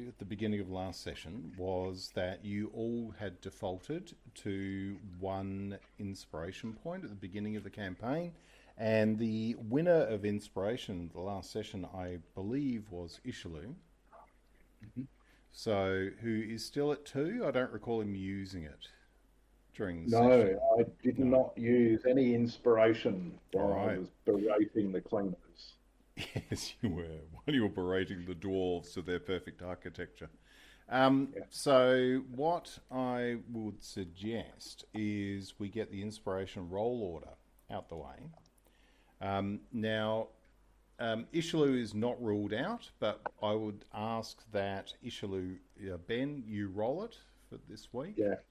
at the beginning of last session was that you all had defaulted to one inspiration point at the beginning of the campaign, and the winner of inspiration the last session, I believe, was Izhilu. Mhm. So, who is still at 2? I don't recall him using it during the No, session. I did No. not use any inspiration All while I right. was berating the cleaners. Yes, you were. While you were berating the dwarves to their perfect architecture. Yeah. So what I would suggest is we get the inspiration roll order out the way. Now, Izhilu is not ruled out, but I would ask that Izhilu, Ben, you roll it for this week. Yeah.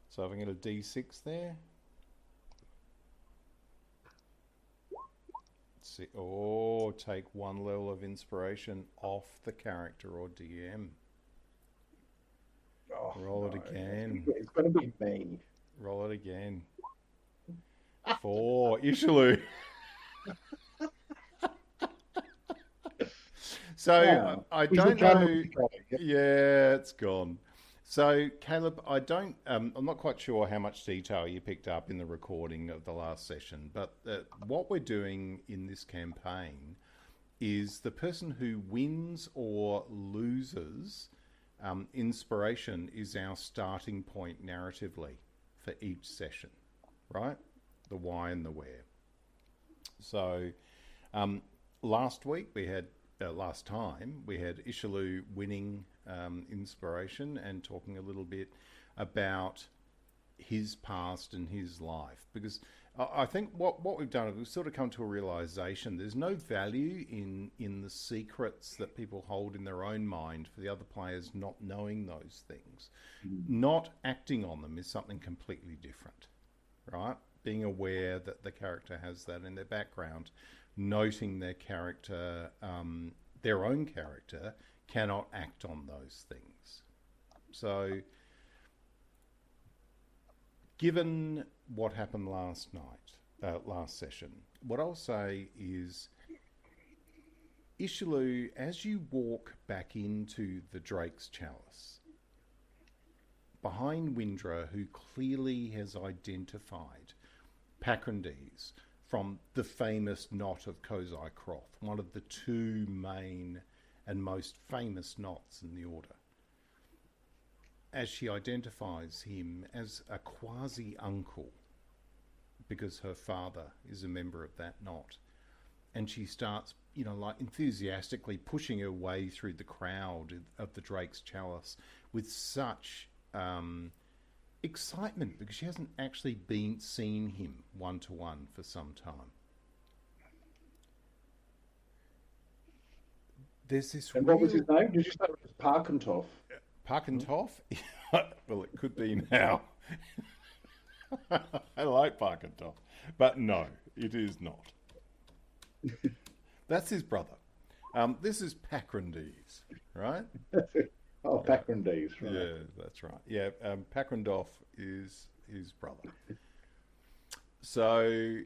So if I get a D6 there. See, take one level of inspiration off the character or DM. Oh, Roll it no. again. It's going to be me. Roll it again. 4. Izhilu. So Wow. I Is the don't know. camera going? Yep. Yeah, it's gone. So Caleb, I don't. I'm not quite sure how much detail you picked up in the recording of the last session, but what we're doing in this campaign is the person who wins or loses inspiration is our starting point narratively for each session, right? The why and the where. So last time we had Izhilu winning inspiration and talking a little bit about his past and his life, because I think what we've done is we've sort of come to a realization there's no value in the secrets that people hold in their own mind for the other players not knowing those things. Not acting on them is something completely different, right? Being aware that the character has that in their background, noting their character, their own character, cannot act on those things. So, given what happened last session, what I'll say is, Izhilu, as you walk back into the Drake's Chalice, behind Windrah, who clearly has identified Pakrondees from the famous Knot of Cosai Kroth, one of the 2 main and most famous knots in the Order, as she identifies him as a quasi-uncle, because her father is a member of that knot, and she starts, like enthusiastically pushing her way through the crowd of the Drake's Chalice with such excitement, because she hasn't actually seen him one-to-one for some time. There's this And what was his name? Did you say it was Parkentoff? Parkentoff? Well, it could be now. I like Parkentoff. But no, it is not. That's his brother. This is Pakrondees, right? Oh, Pakrondees, right. Yeah, that's right. Yeah, Pakrondoff is his brother. So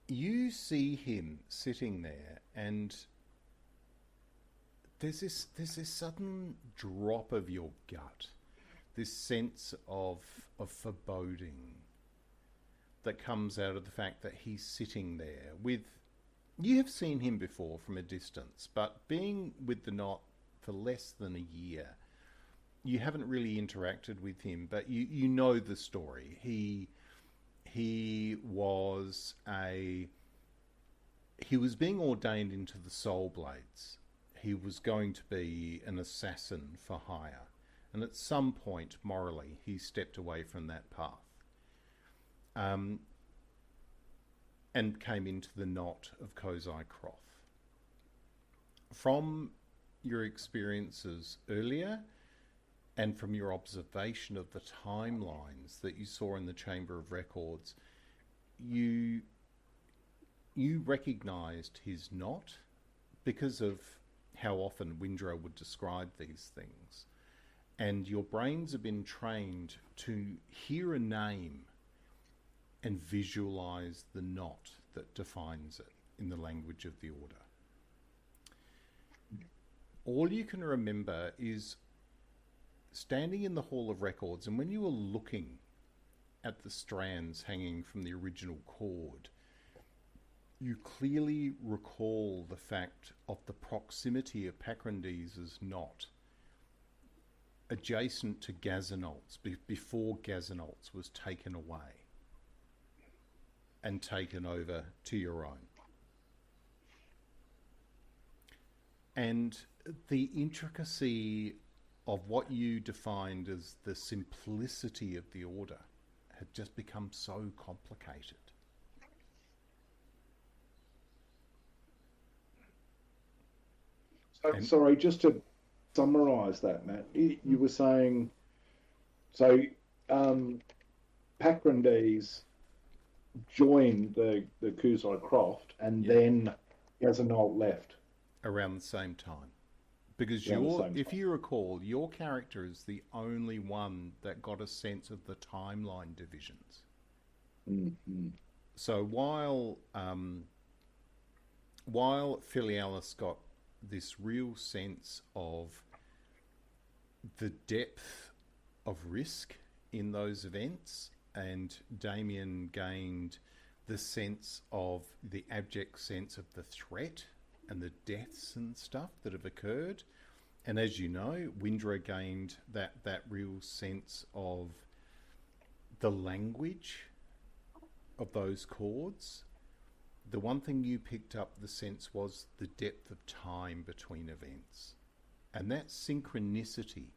you see him sitting there, and there's this sudden drop of your gut, this sense of foreboding that comes out of the fact that he's sitting there with. You have seen him before from a distance, but being with the Knot for less than a year, you haven't really interacted with him, but you know the story. He was being ordained into the Soul Blades. He was going to be an assassin for hire, and at some point morally he stepped away from that path, and came into the Knot of Cosai Kroth. From your experiences earlier, and from your observation of the timelines that you saw in the Chamber of Records, you recognised his knot because of how often Windrah would describe these things. And your brains have been trained to hear a name and visualise the knot that defines it in the language of the Order. all you can remember is standing in the Hall of Records, and when you were looking at the strands hanging from the original cord, you clearly recall the fact of the proximity of Pakrondees' knot adjacent to Gazanolt's, before Gazanolt's was taken away and taken over to your own. And the intricacy of what you defined as the simplicity of the order had just become so complicated. So, sorry, just to summarise that, Matt, you were saying, so Pakrondees joined the Cosai Kroth, and then Gazanolt left. Around the same time. Because if you recall, your character is the only one that got a sense of the timeline divisions. Mm-hmm. So while Filialis got this real sense of the depth of risk in those events, and Damian gained the sense of the abject sense of the threat and the deaths and stuff that have occurred. And as you know, Windrah gained that real sense of the language of those chords. The one thing you picked up the sense was the depth of time between events. And that synchronicity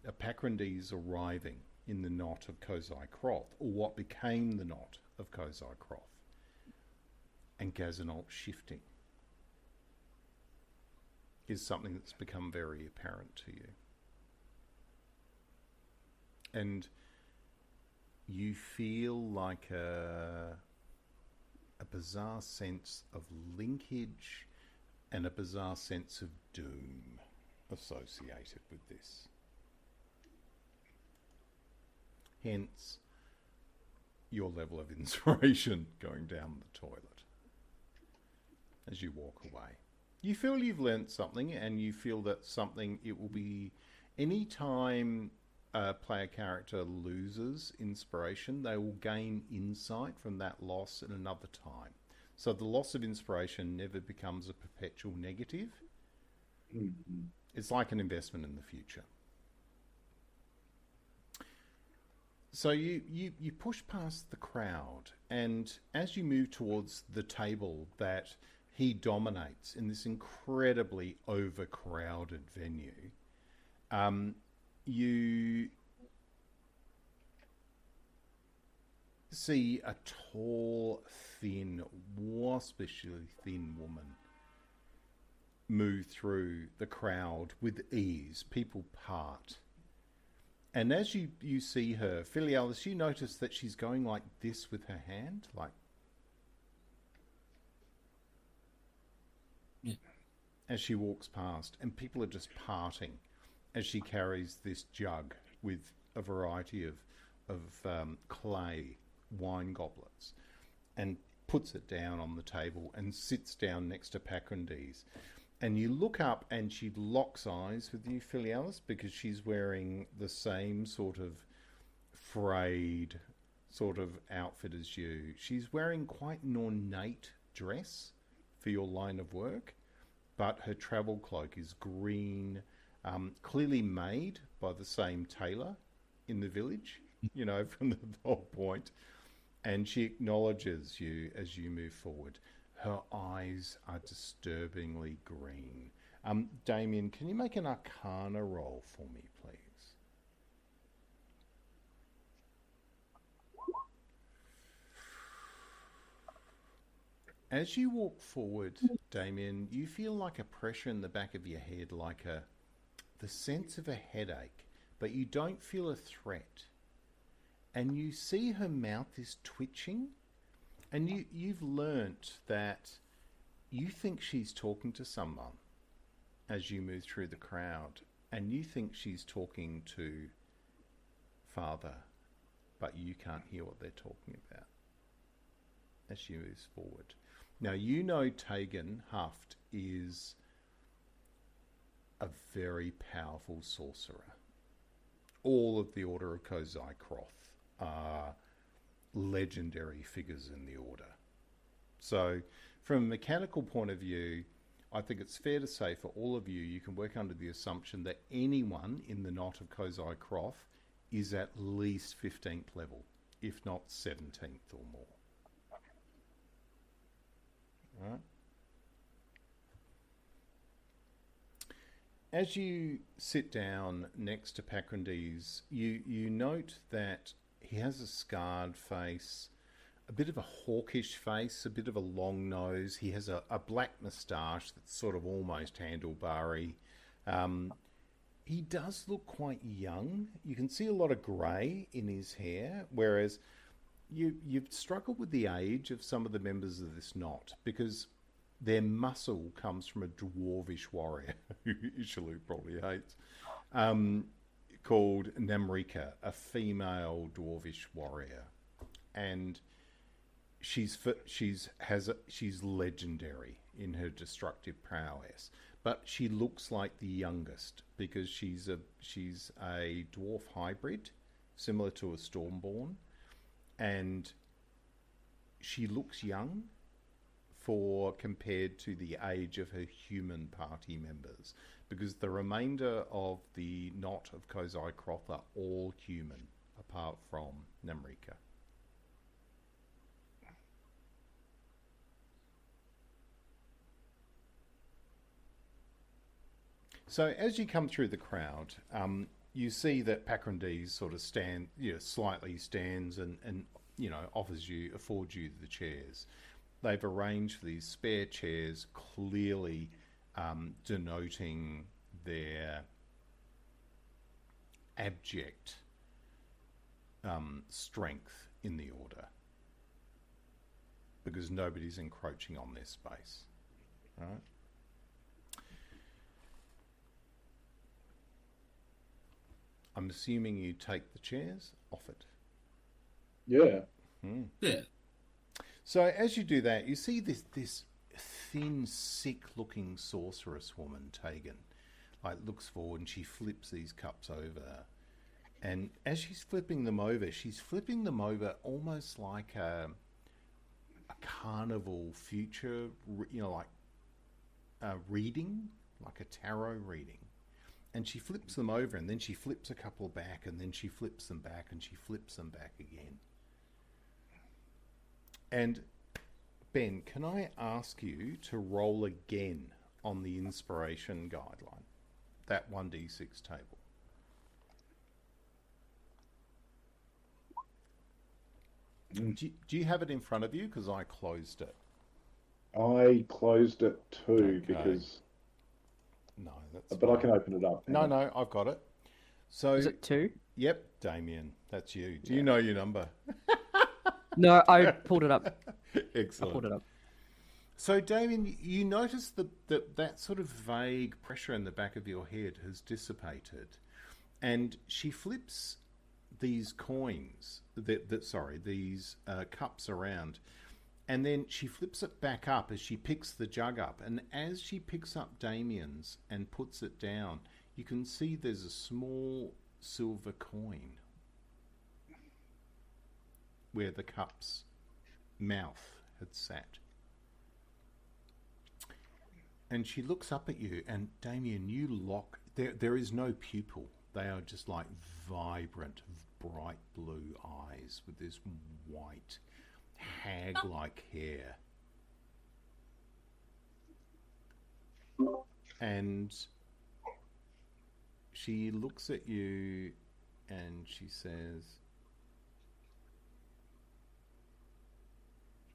of Pakrondees arriving in the Knot of Cosai Kroth, or what became the Knot of Cosai Kroth, and Gazanolt shifting, is something that's become very apparent to you. And you feel like a bizarre sense of linkage and a bizarre sense of doom associated with this. Hence, your level of inspiration going down the toilet as you walk away. You feel you've learnt something, and you feel that it will be, any time a player character loses inspiration, they will gain insight from that loss at another time. So the loss of inspiration never becomes a perpetual negative. Mm-hmm. It's like an investment in the future. So you push past the crowd, and as you move towards the table that he dominates in this incredibly overcrowded venue, you see a tall, thin, waspishly thin woman move through the crowd with ease. People part. And as you see her, Filialis, you notice that she's going like this with her hand, like... Yeah. As she walks past, and people are just parting as she carries this jug with a variety of clay wine goblets, and puts it down on the table and sits down next to Pakrondees. And you look up, and she locks eyes with you, Filialis, because she's wearing the same sort of frayed sort of outfit as you. She's wearing quite an ornate dress for your line of work, but her travel cloak is green, clearly made by the same tailor in the village, you know, from the whole point. And she acknowledges you as you move forward. Her eyes are disturbingly green. Damian, can you make an Arcana roll for me, please? As you walk forward, Damian, you feel like a pressure in the back of your head, like the sense of a headache, but you don't feel a threat. And you see her mouth is twitching, and you've learnt that you think she's talking to someone as you move through the crowd, and you think she's talking to Father, but you can't hear what they're talking about as she moves forward. Now, you know Tegan Huft is a very powerful sorcerer. All of the Order of Cosai Kroth are legendary figures in the Order. So, from a mechanical point of view, I think it's fair to say for all of you, you can work under the assumption that anyone in the Knot of Cosai Kroth is at least 15th level, if not 17th or more. Right? As you sit down next to Pakrondees, you note that he has a scarred face, a bit of a hawkish face, a bit of a long nose. He has a black moustache that's sort of almost handlebarry. He does look quite young. You can see a lot of grey in his hair, whereas you've struggled with the age of some of the members of this knot because their muscle comes from a dwarvish warrior, who Izhilu probably hates, called Namrika, a female dwarvish warrior. And she's legendary in her destructive prowess, but she looks like the youngest because she's a dwarf hybrid, similar to a Stormborn, and she looks young compared to the age of her human party members, because the remainder of the Knot of Cosai Kroth are all human, apart from Namrika. So as you come through the crowd, you see that Pakrondees sort of slightly stands and affords you the chairs. They've arranged for these spare chairs, clearly denoting their abject strength in the Order, because nobody's encroaching on their space, right? I'm assuming you take the chairs off it. Yeah. Yeah. So as you do that, you see this thin, sick-looking sorceress woman, Tegan, looks forward and she flips these cups over. And as she's flipping them over almost like a carnival future, reading, like a tarot reading. And she flips them over, and then she flips a couple back, and then she flips them back, and she flips them back again. And Ben, can I ask you to roll again on the inspiration guideline, that 1d6 table? Do you have it in front of you? Because I closed it. I closed it too, Okay. because... No, that's But fine. I can open it up. No, I've got it. So Is it 2? Yep, Damian, that's you. Do you know your number? No, I pulled it up. Excellent. I pulled it up. So, Damian, you notice that sort of vague pressure in the back of your head has dissipated, and she flips these coins, these cups around, and then she flips it back up as she picks the jug up. And as she picks up Damian's and puts it down, you can see there's a small silver coin where the cup's mouth had sat. And she looks up at you, and Damian, you lock... There is no pupil. They are just like vibrant, bright blue eyes with this white, hag-like hair. And she looks at you and she says,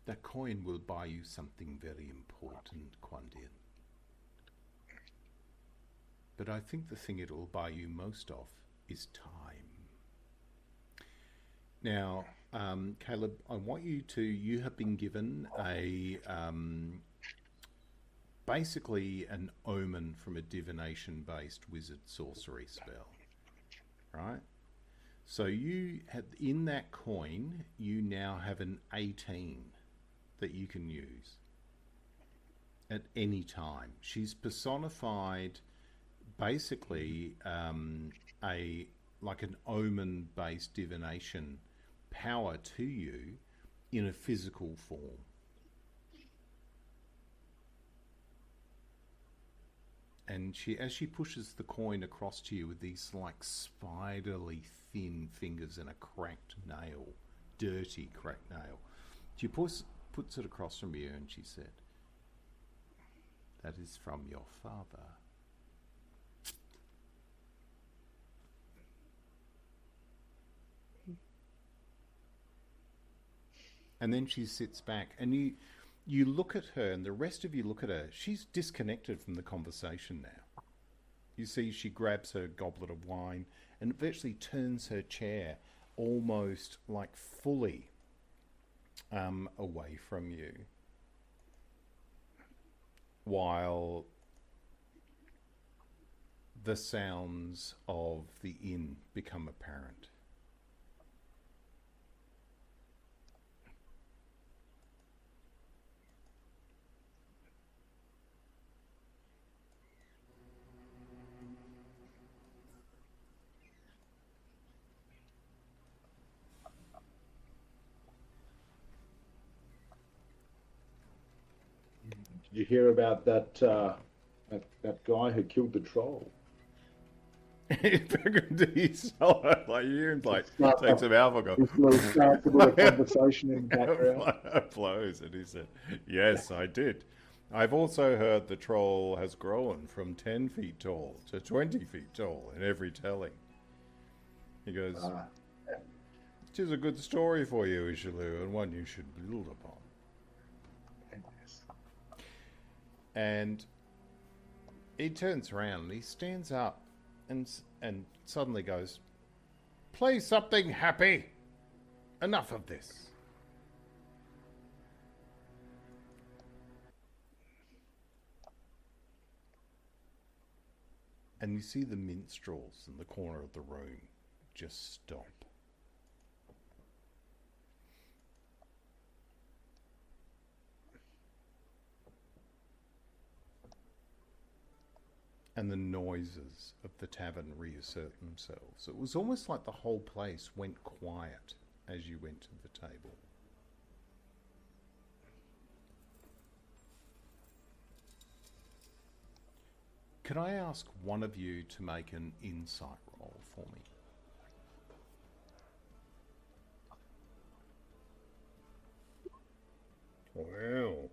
"That coin will buy you something very important, Quandian. But I think the thing it will buy you most of is time." Now, Caleb, I want you have been given basically an omen from a divination-based wizard sorcery spell, right? So you have, in that coin, you now have an 18 that you can use at any time. She's personified basically a like an omen-based divination power to you in a physical form. And as she pushes the coin across to you with these like spiderly thin fingers and a cracked nail, dirty cracked nail, she puts it across from you and she said, "That is from your father." And then she sits back and you look at her, and the rest of you look at her. She's disconnected from the conversation now. You see she grabs her goblet of wine and virtually turns her chair almost like fully away from you, while the sounds of the inn become apparent. Did you hear about that guy who killed the troll? Pakrondees, like you, like takes some alcohol. This little starts a little conversation in the background. Blows, and he said, "Yes, I did. I've also heard the troll has grown from 10 feet tall to 20 feet tall in every telling." He goes, "It is a good story for you, Izhilu, and one you should build upon." And he turns around and he stands up and suddenly goes, "Play something happy. Enough of this." And you see the minstrels in the corner of the room just stop. And the noises of the tavern reassert themselves. It was almost like the whole place went quiet as you went to the table. Could I ask one of you to make an insight roll for me? Wow.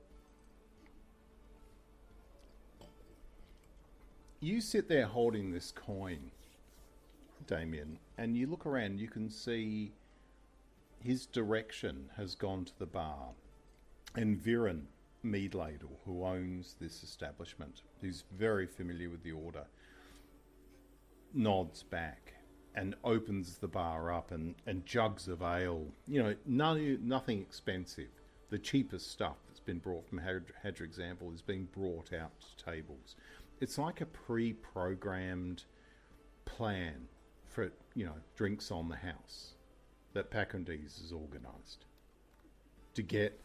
You sit there holding this coin, Damian, and you look around, you can see his direction has gone to the bar. And Viren Meadladle, who owns this establishment, who's very familiar with the order, nods back and opens the bar up and jugs of ale, nothing expensive. The cheapest stuff that's been brought from Hadrig's Amble is being brought out to tables. It's like a pre-programmed plan for, drinks on the house that Pakrondees has organised to get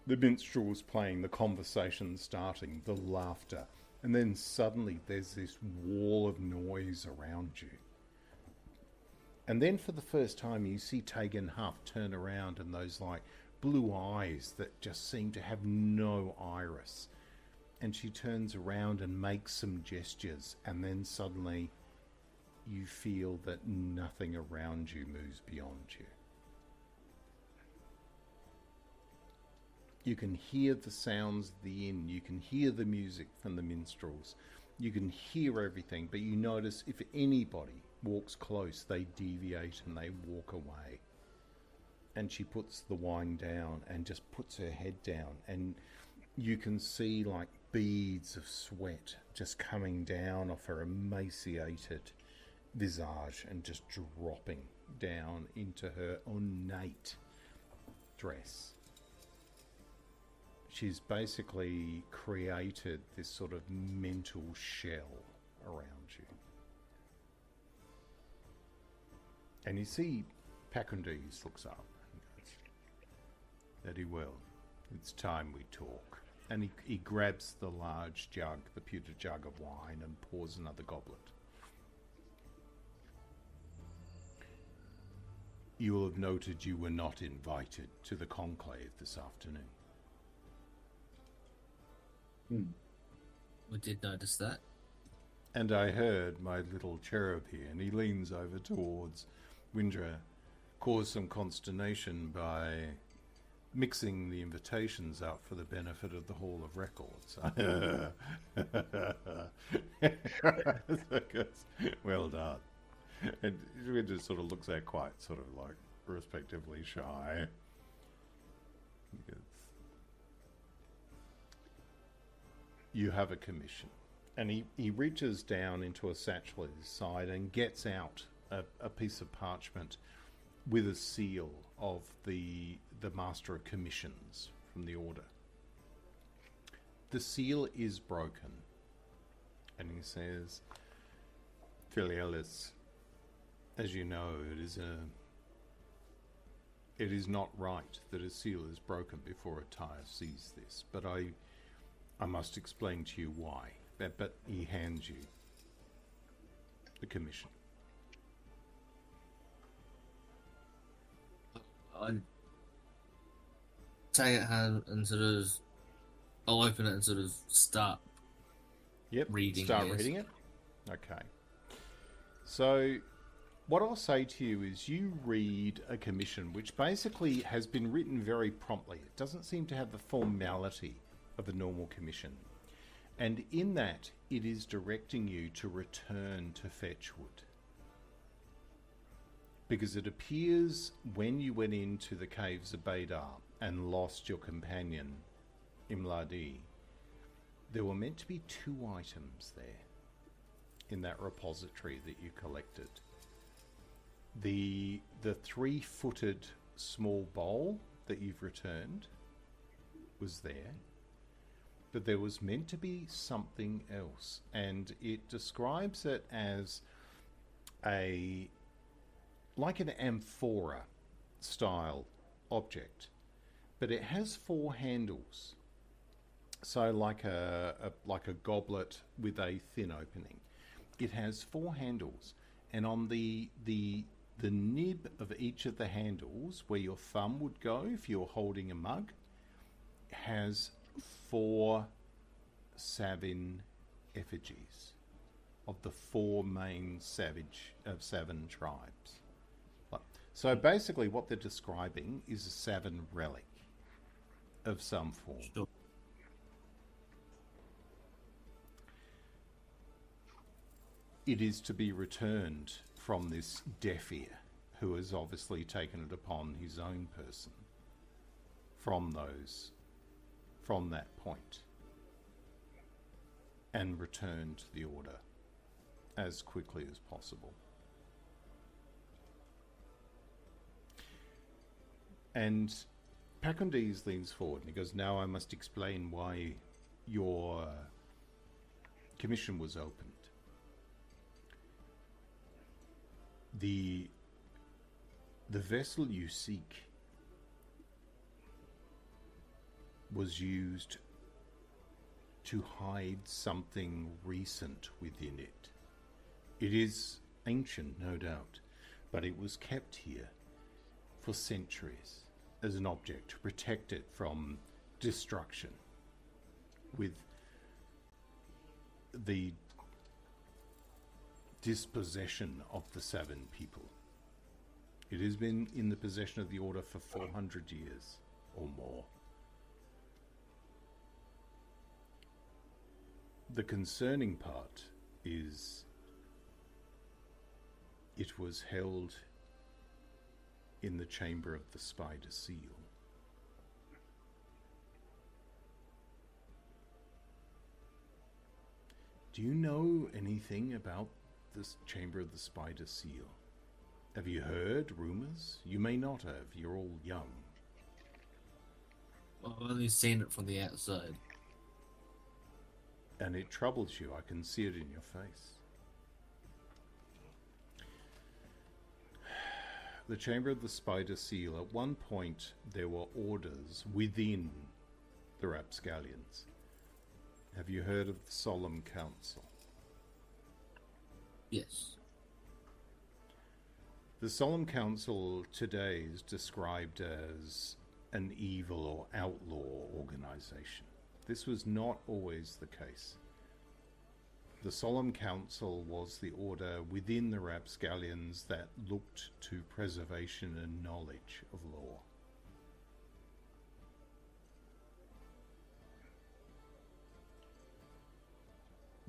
the minstrels playing, the conversation starting, the laughter, and then suddenly there's this wall of noise around you. And then for the first time you see Tegan Huff turn around, and those like blue eyes that just seem to have no iris. And she turns around and makes some gestures, and then suddenly you feel that nothing around you moves beyond you. You can hear the sounds of the inn, you can hear the music from the minstrels, you can hear everything, but you notice if anybody walks close, they deviate and they walk away. And she puts the wine down and just puts her head down, and you can see like beads of sweat just coming down off her emaciated visage and just dropping down into her ornate dress. She's basically created this sort of mental shell around you. And you see Pakrondees looks up and goes, "Very well, it's time we talk." And he grabs the large jug, the pewter jug of wine, and pours another goblet. You will have noted you were not invited to the conclave this afternoon. We did notice that. And I heard my little cherub here, and he leans over towards Windrah, cause some consternation by mixing the invitations up for the benefit of the Hall of Records. Well done. And Windrah sort of looks at quite sort of like respectively shy. You have a commission. And he reaches down into a satchel at his side and gets out a piece of parchment with a seal of the Master of Commissions from the Order. The seal is broken. And he says, Filialis, as you know, it is not right that a seal is broken before a tire sees this, but I must explain to you why. But he hands you the commission. I take it hand and sort of, I'll open it and sort of start reading. Start reading it? Okay. So what I'll say to you is you read a commission which basically has been written very promptly. It doesn't seem to have the formality of a normal commission. And in that, it is directing you to return to Fetchwood. Because it appears when you went into the caves of Baydar and lost your companion, Imladi, there were meant to be 2 items there in that repository that you collected. The 3-footed small bowl that you've returned was there. But there was meant to be something else, and it describes it as like an amphora style object, but it has 4 handles. So like a goblet with a thin opening. It has 4 handles, and on the nib of each of the handles, where your thumb would go if you're holding a mug, has 4 Savyn effigies of the 4 main Savyn tribes. So basically what they're describing is a Savyn relic of some form. Sure. It is to be returned from this Deafear, who has obviously taken it upon his own person from that point, and return to the Order as quickly as possible. And Pakrondees leans forward and he goes, now I must explain why your commission was opened. The vessel you seek was used to hide something recent within it. It is ancient, no doubt, but it was kept here for centuries as an object to protect it from destruction with the dispossession of the Savyn people. It has been in the possession of the Order for 400 years or more. The concerning part is it was held in the chamber of the Spider Seal. Do you know anything about this chamber of the Spider Seal? Have you heard rumours? You may not have. You're all young. I've only seen it from the outside. And it troubles you. I can see it in your face. The chamber of the Spider Seal, at one point there were orders within the Rapscallions. Have you heard of the Solemn Council? Yes. The Solemn Council today is described as an evil or outlaw organization. This was not always the case. The Solemn Council was the order within the Rapscallions that looked to preservation and knowledge of law.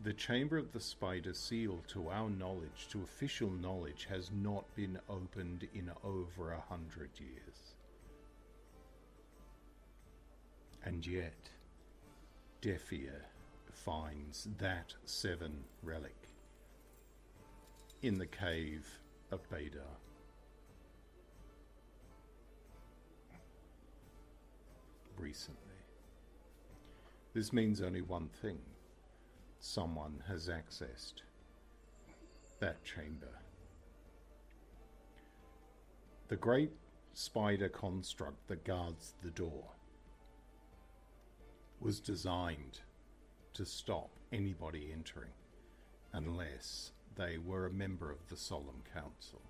The Chamber of the Spider Seal, to our knowledge, to official knowledge, has not been opened in over 100 years. And yet, Deafear finds that 7 relic in the cave of Beda. Recently. This means only one thing. Someone has accessed that chamber. The great spider construct that guards the door was designed to stop anybody entering unless they were a member of the Solemn Council.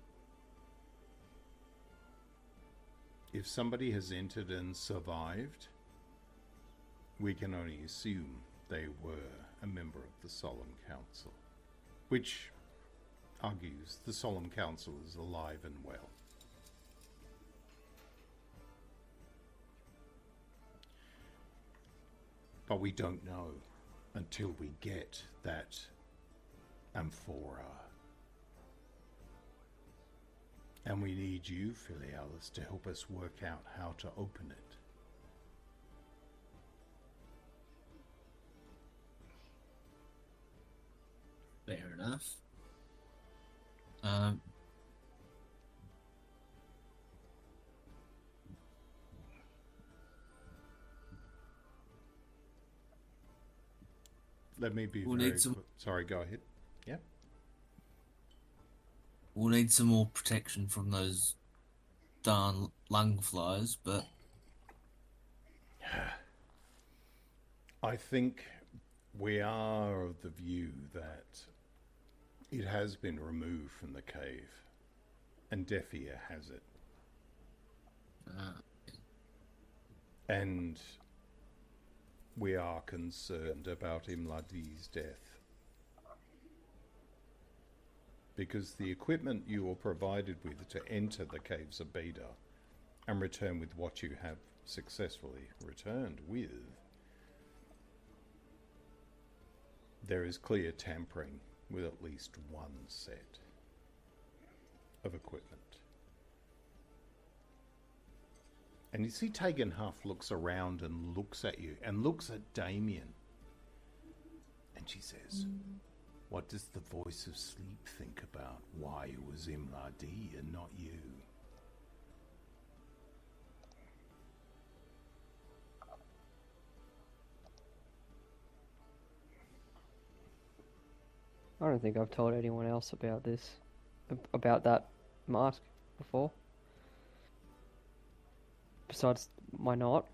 If somebody has entered and survived, we can only assume they were a member of the Solemn Council, which argues the Solemn Council is alive and well. But we don't know until we get that amphora. And we need you, Filialis, to help us work out how to open it. Fair enough. Let me be We'll very need some- sorry, go ahead. Yeah. We'll need some more protection from those darn lungflies, but I think we are of the view that it has been removed from the cave, and Deafear has it. And we are concerned about Imladi's death. Because the equipment you were provided with to enter the caves of Beda and return with what you have successfully returned with, there is clear tampering with at least one set of equipment. And you see Tegan Huff looks around and looks at you and looks at Damian. And she says, what does the voice of sleep think about why it was Imladi and not you? I don't think I've told anyone else about this, about that mask before. Besides my knot.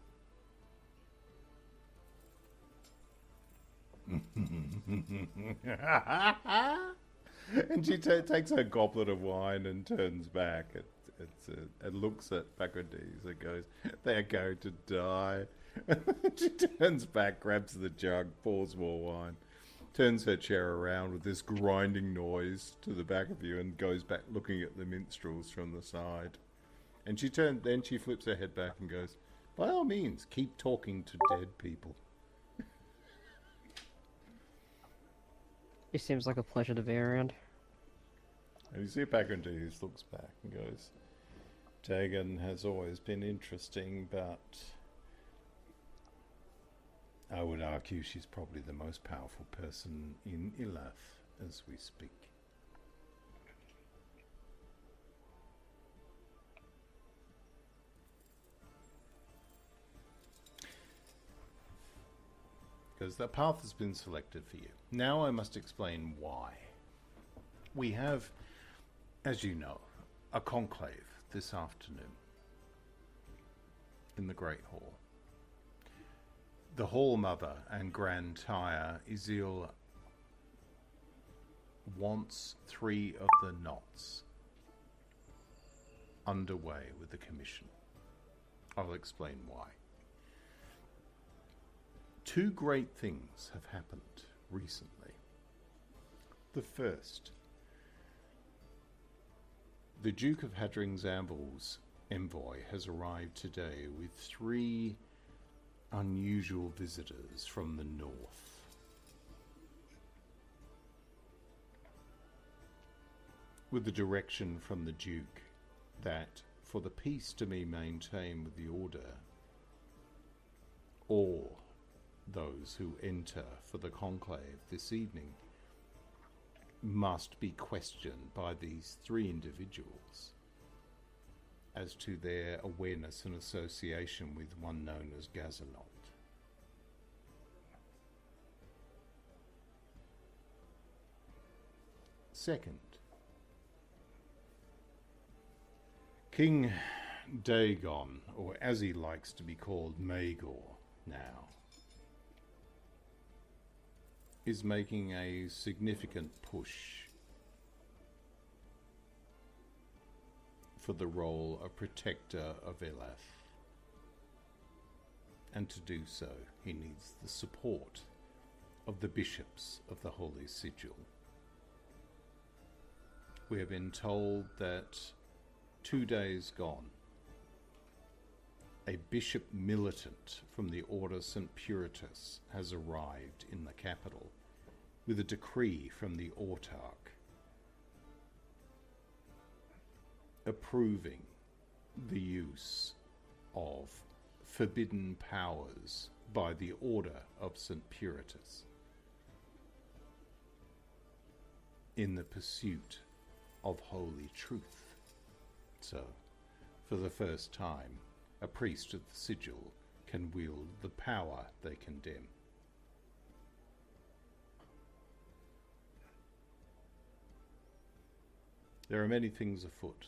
And she takes her goblet of wine and turns back. It looks at Pakrondees and goes, they're going to die. She turns back, grabs the jug, pours more wine, turns her chair around with this grinding noise to the back of you and goes back looking at the minstrels from the side. And then she flips her head back and goes, by all means, keep talking to dead people. He seems like a pleasure to be around. And you see Pakrondees looks back and goes, Tegan has always been interesting, but I would argue she's probably the most powerful person in Ilath as we speak. Because the path has been selected for you. Now I must explain why. We have, as you know, a conclave this afternoon in the Great Hall. The Hall Mother and Grand Tyre, Izhilu, wants 3 of the knots underway with the commission. I'll explain why. 2 great things have happened recently. The first, the Duke of Hadring's Anvil's envoy has arrived today with 3 unusual visitors from the north. With the direction from the Duke that for the peace to be maintained with the Order, all those who enter for the conclave this evening must be questioned by these 3 individuals as to their awareness and association with one known as Gazanot. Second, King Dagon, or as he likes to be called, Magor now, is making a significant push for the role of protector of Ilath. And to do so, he needs the support of the bishops of the Holy Sigil. We have been told that 2 days gone, a bishop militant from the Order St. Puritas has arrived in the capital with a decree from the autarch approving the use of forbidden powers by the Order of St. Puritas in the pursuit of holy truth. So, for the first time, a priest of the Sigil can wield the power they condemn. There are many things afoot.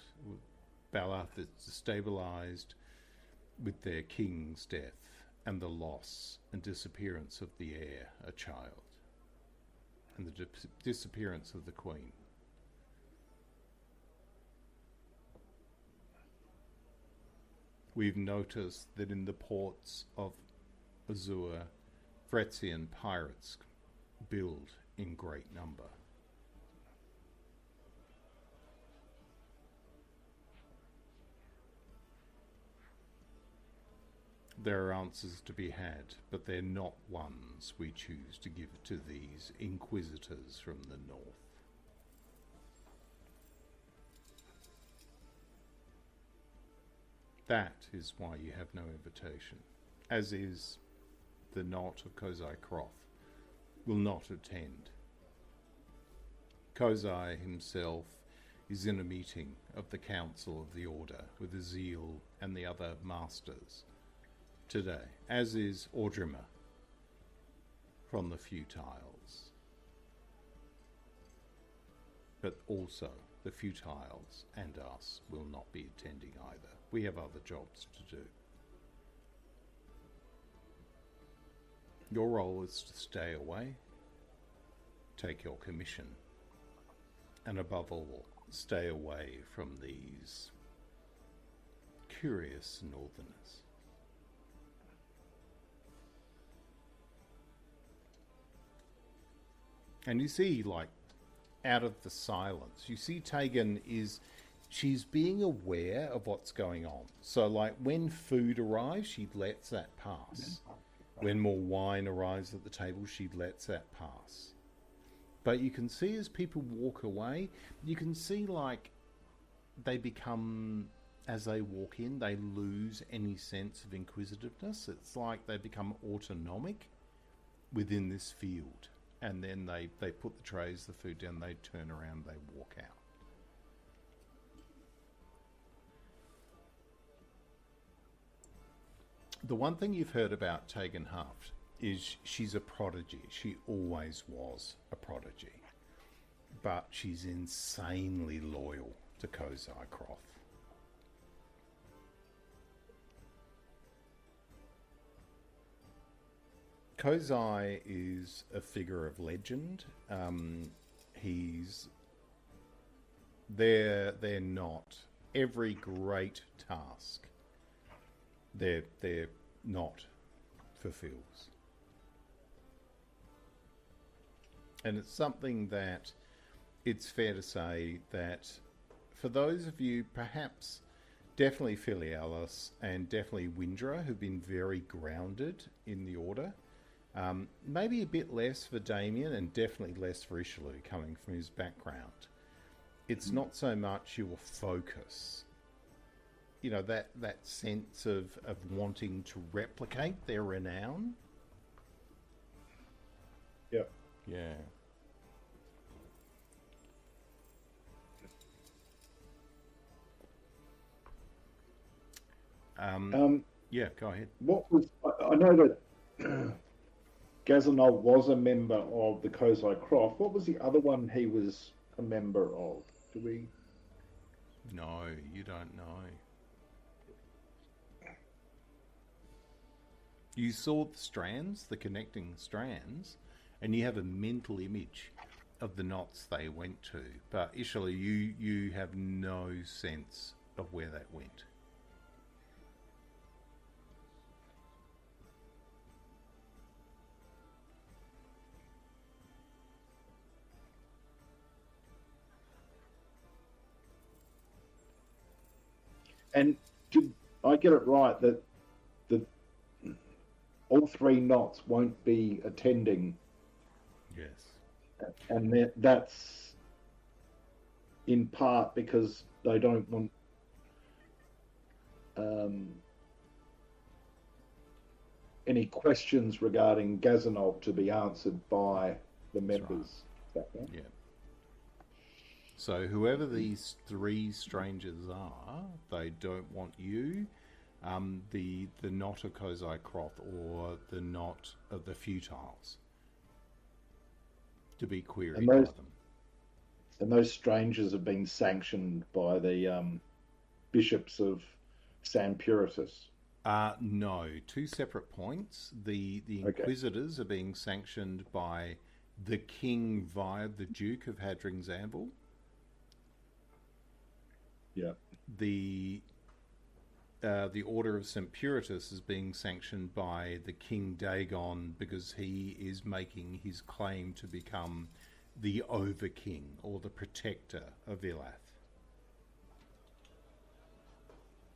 Balath is destabilized with their king's death and the loss and disappearance of the heir, a child, and the disappearance of the queen. We've noticed that in the ports of Azure, Vretsian pirates build in great number. There are answers to be had, but they're not ones we choose to give to these inquisitors from the north. That is why you have no invitation, as is the Knot of Cosai Kroth will not attend. Cosai himself is in a meeting of the Council of the Order with Izhilu and the other masters today, as is Ordrima from the Futiles. But also the Futiles and us will not be attending either. We have other jobs to do. Your role is to stay away, take your commission, and above all, stay away from these curious northerners. And you see, like, out of the silence, you see Tegan she's being aware of what's going on. So, like, when food arrives, she lets that pass. When more wine arrives at the table, she lets that pass. But you can see as people walk away, you can see, like, they become, as they walk in, they lose any sense of inquisitiveness. It's like they become autonomic within this field. And then they put the trays, the food down, they turn around, they walk out. The one thing you've heard about Tegan Huft is she's a prodigy. She always was a prodigy. But she's insanely loyal to Cosai Kroth. Cosai is a figure of legend. They're not every great task. They're not fulfills. And it's something that it's fair to say that for those of you, perhaps definitely Filialis and definitely Windrah, who've been very grounded in the order, maybe a bit less for Damian and definitely less for Izhilu coming from his background. It's not so much your focus, you know, that sense of wanting to replicate their renown. Yep. Yeah. Yeah, go ahead. What was I know that Gazanol was a member of the Cosai Kroth. What was the other one he was a member of? Do we? No, you don't know. You saw the strands, the connecting strands, and you have a mental image of the knots they went to. But Izhilu, you have no sense of where that went. And did I get it right that all three knots won't be attending? Yes. And that's in part because they don't want any questions regarding Gazanov to be answered by the members. Right. Yeah. So whoever these three strangers are, they don't want you, the Knot of Cosai Kroth or the Knot of the Futiles, to be queried by them. And those strangers have been sanctioned by the bishops of San Puritas. No, two separate points. The Inquisitors are being sanctioned by the King via the Duke of Hadring's Anvil. Yeah. The Order of St. Puritas is being sanctioned by the King Dagon because he is making his claim to become the Overking or the Protector of Ilath.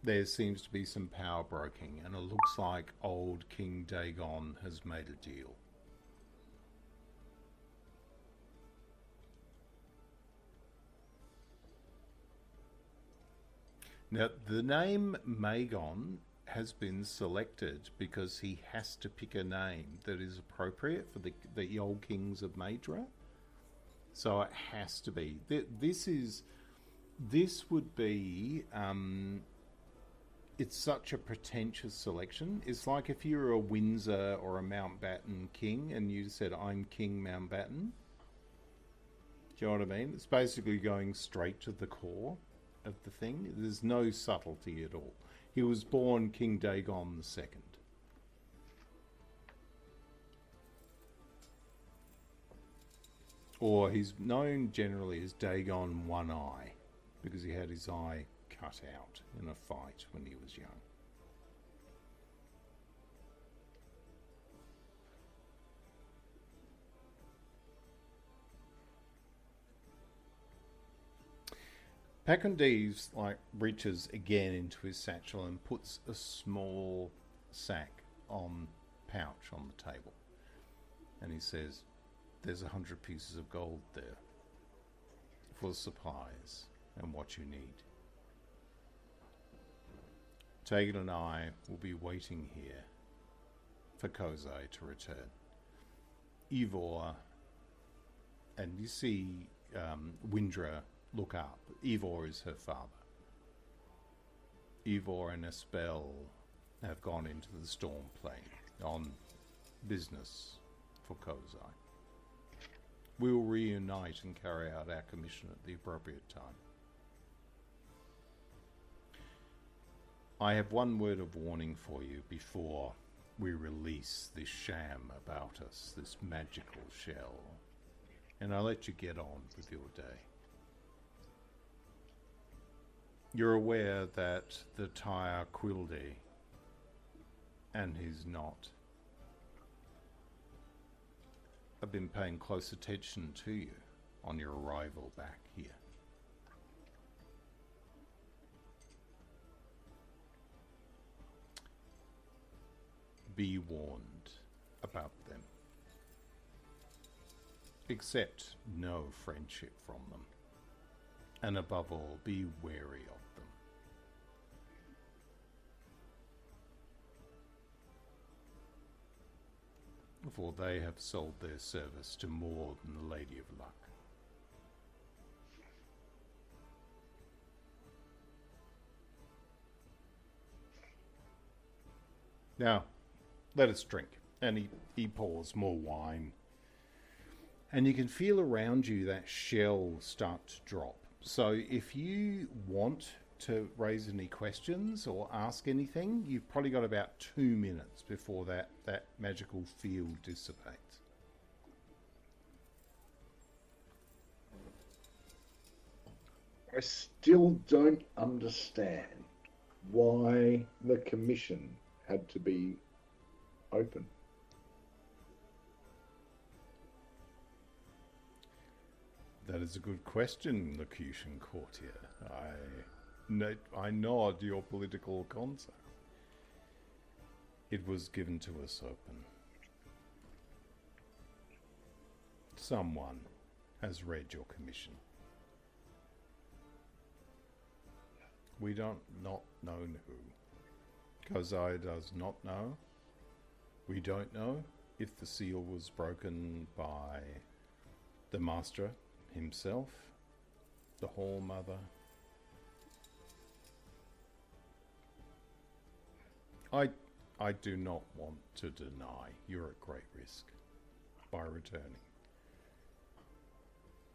There seems to be some power broking, and it looks like old King Dagon has made a deal. Now, the name Magon has been selected because he has to pick a name that is appropriate for the old kings of Windrah. So it has to be. This would be, it's such a pretentious selection. It's like if you were a Windsor or a Mountbatten king and you said, I'm King Mountbatten. Do you know what I mean? It's basically going straight to the core of the thing. There's no subtlety at all. He was born King Dagon II. Or he's known generally as Dagon One Eye because he had his eye cut out in a fight when he was young. Pakrondees reaches again into his satchel and puts a small sack pouch on the table, and he says, "There's 100 pieces of gold there for supplies and what you need. Tegan and I will be waiting here for Cosai to return. Ivor," and you see Windrah look up. Ivor is her father. Ivor and Espel have gone into the storm plane on business for Cosai. We will reunite and carry out our commission at the appropriate time. I have one word of warning for you before we release this sham about us, this magical shell, and I let you get on with your day. You're aware that the Tyre Quilde and his knot have been paying close attention to you on your arrival back here. Be warned about them. Accept no friendship from them. And above all, be wary of them. For they have sold their service to more than the Lady of Luck. Now, let us drink. And he pours more wine. And you can feel around you that shell start to drop. So if you want to raise any questions or ask anything, you've probably got about 2 minutes before that magical field dissipates. I still don't understand why the commission had to be open. That is a good question, Locution Courtier. I nod your political concept. It was given to us open. Someone has read your commission. We don't not know who. Cosai does not know. We don't know if the seal was broken by the master himself, the Hall Mother. I do not want to deny you're at great risk by returning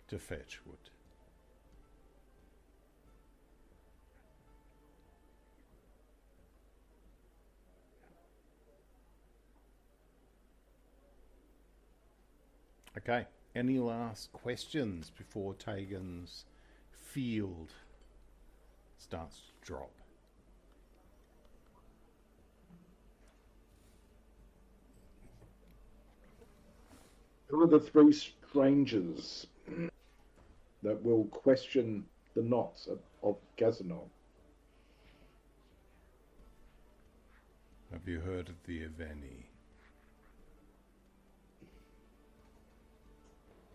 to Fetchwood. Okay, any last questions before Tegan's field starts to drop? Who are the three strangers that will question the knots of Gazanol? Have you heard of the Aveni?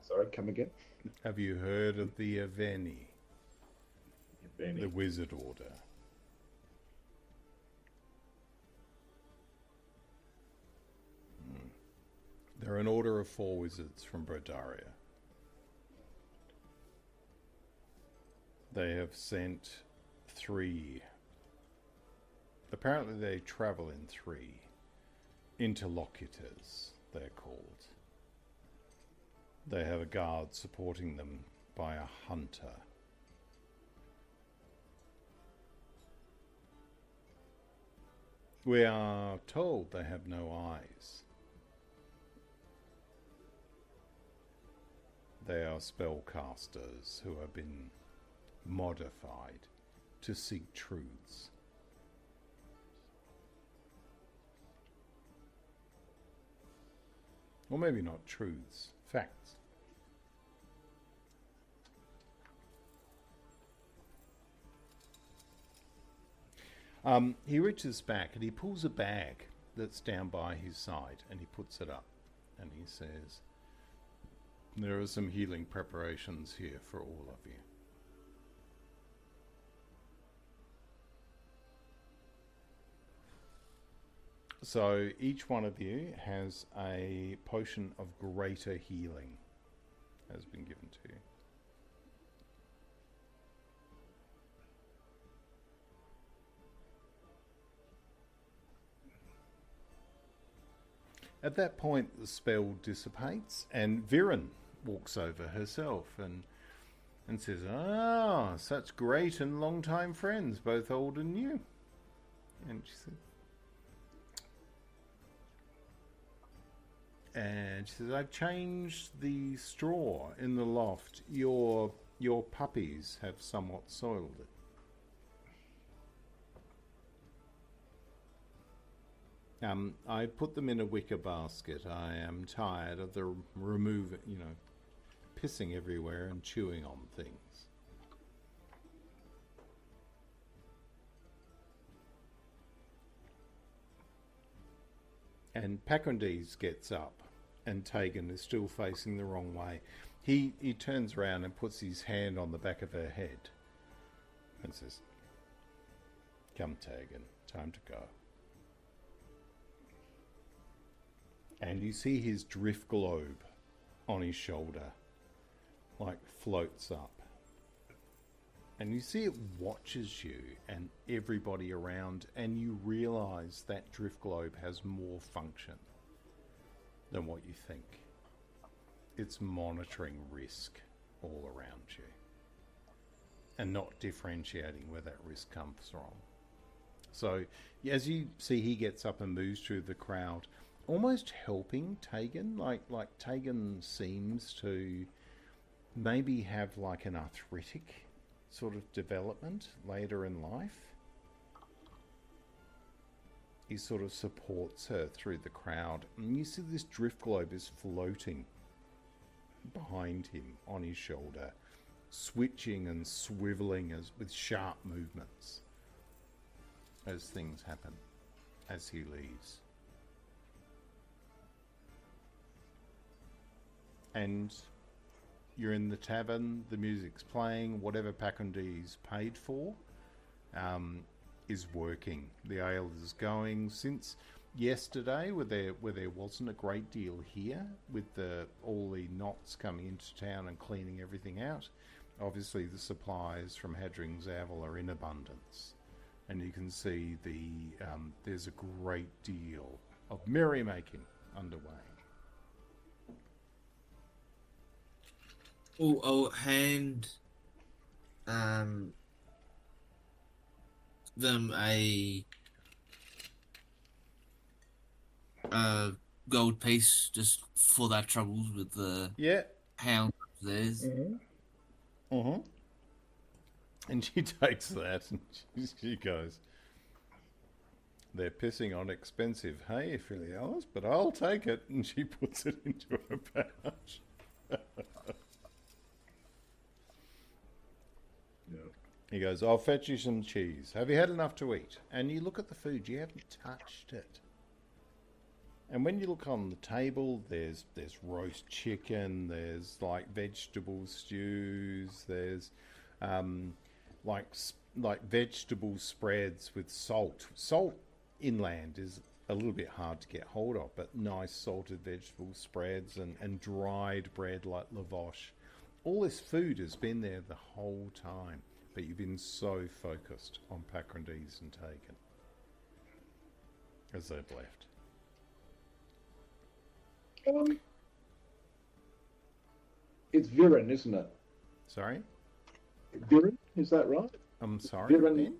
Sorry, come again? Have you heard of the Aveni? The Wizard Order. They're an order of 4 wizards from Brodaria. They have sent 3. Apparently they travel in 3. Interlocutors, they're called. They have a guard supporting them by a hunter. We are told they have no eyes. They are spellcasters who have been modified to seek truths. Or maybe not truths, facts. He reaches back and he pulls a bag that's down by his side and he puts it up and he says, "There are some healing preparations here for all of you." So each one of you has a potion of greater healing has been given to you. At that point, the spell dissipates, and Viren walks over herself and says, "Ah, such great and long-time friends, both old and new." And she said, And she says, I've changed the straw in the loft. Your puppies have somewhat soiled it. I put them in a wicker basket. I am tired of the pissing everywhere and chewing on things. And Pakrondees gets up, and Tegan is still facing the wrong way. He turns around and puts his hand on the back of her head and says, "Come, Tegan, time to go." And you see his drift globe on his shoulder, like floats up. And you see it watches you and everybody around, and you realise that drift globe has more function than what you think. It's monitoring risk all around you and not differentiating where that risk comes from. So as you see, he gets up and moves through the crowd, almost helping Tegan. Like Tegan seems to maybe have like an arthritic sort of development later in life. He sort of supports her through the crowd, and you see this drift globe is floating behind him on his shoulder, switching and swiveling with sharp movements as things happen as he leaves. And you're in the tavern, the music's playing, whatever Pakrondees paid for is working. The ale is going. Since yesterday, where there wasn't a great deal here, with all the knots coming into town and cleaning everything out, obviously the supplies from Hadring's Anvilhall are in abundance. And you can see there's a great deal of merrymaking underway. I'll hand them a gold piece just for their troubles with the hound upstairs. Mm-hmm. Mm-hmm. And she takes that and she goes, "They're pissing on expensive hay, Filialis, but I'll take it." And she puts it into her pouch. He goes, "I'll fetch you some cheese. Have you had enough to eat?" And you look at the food, you haven't touched it. And when you look on the table, there's roast chicken, there's like vegetable stews, there's like vegetable spreads with salt. Salt inland is a little bit hard to get hold of, but nice salted vegetable spreads and dried bread like lavash. All this food has been there the whole time, but you've been so focused on Pakrondees and Tegan as they've left. It's Viren, isn't it? Sorry? Viren, is that right? I'm sorry, Viren,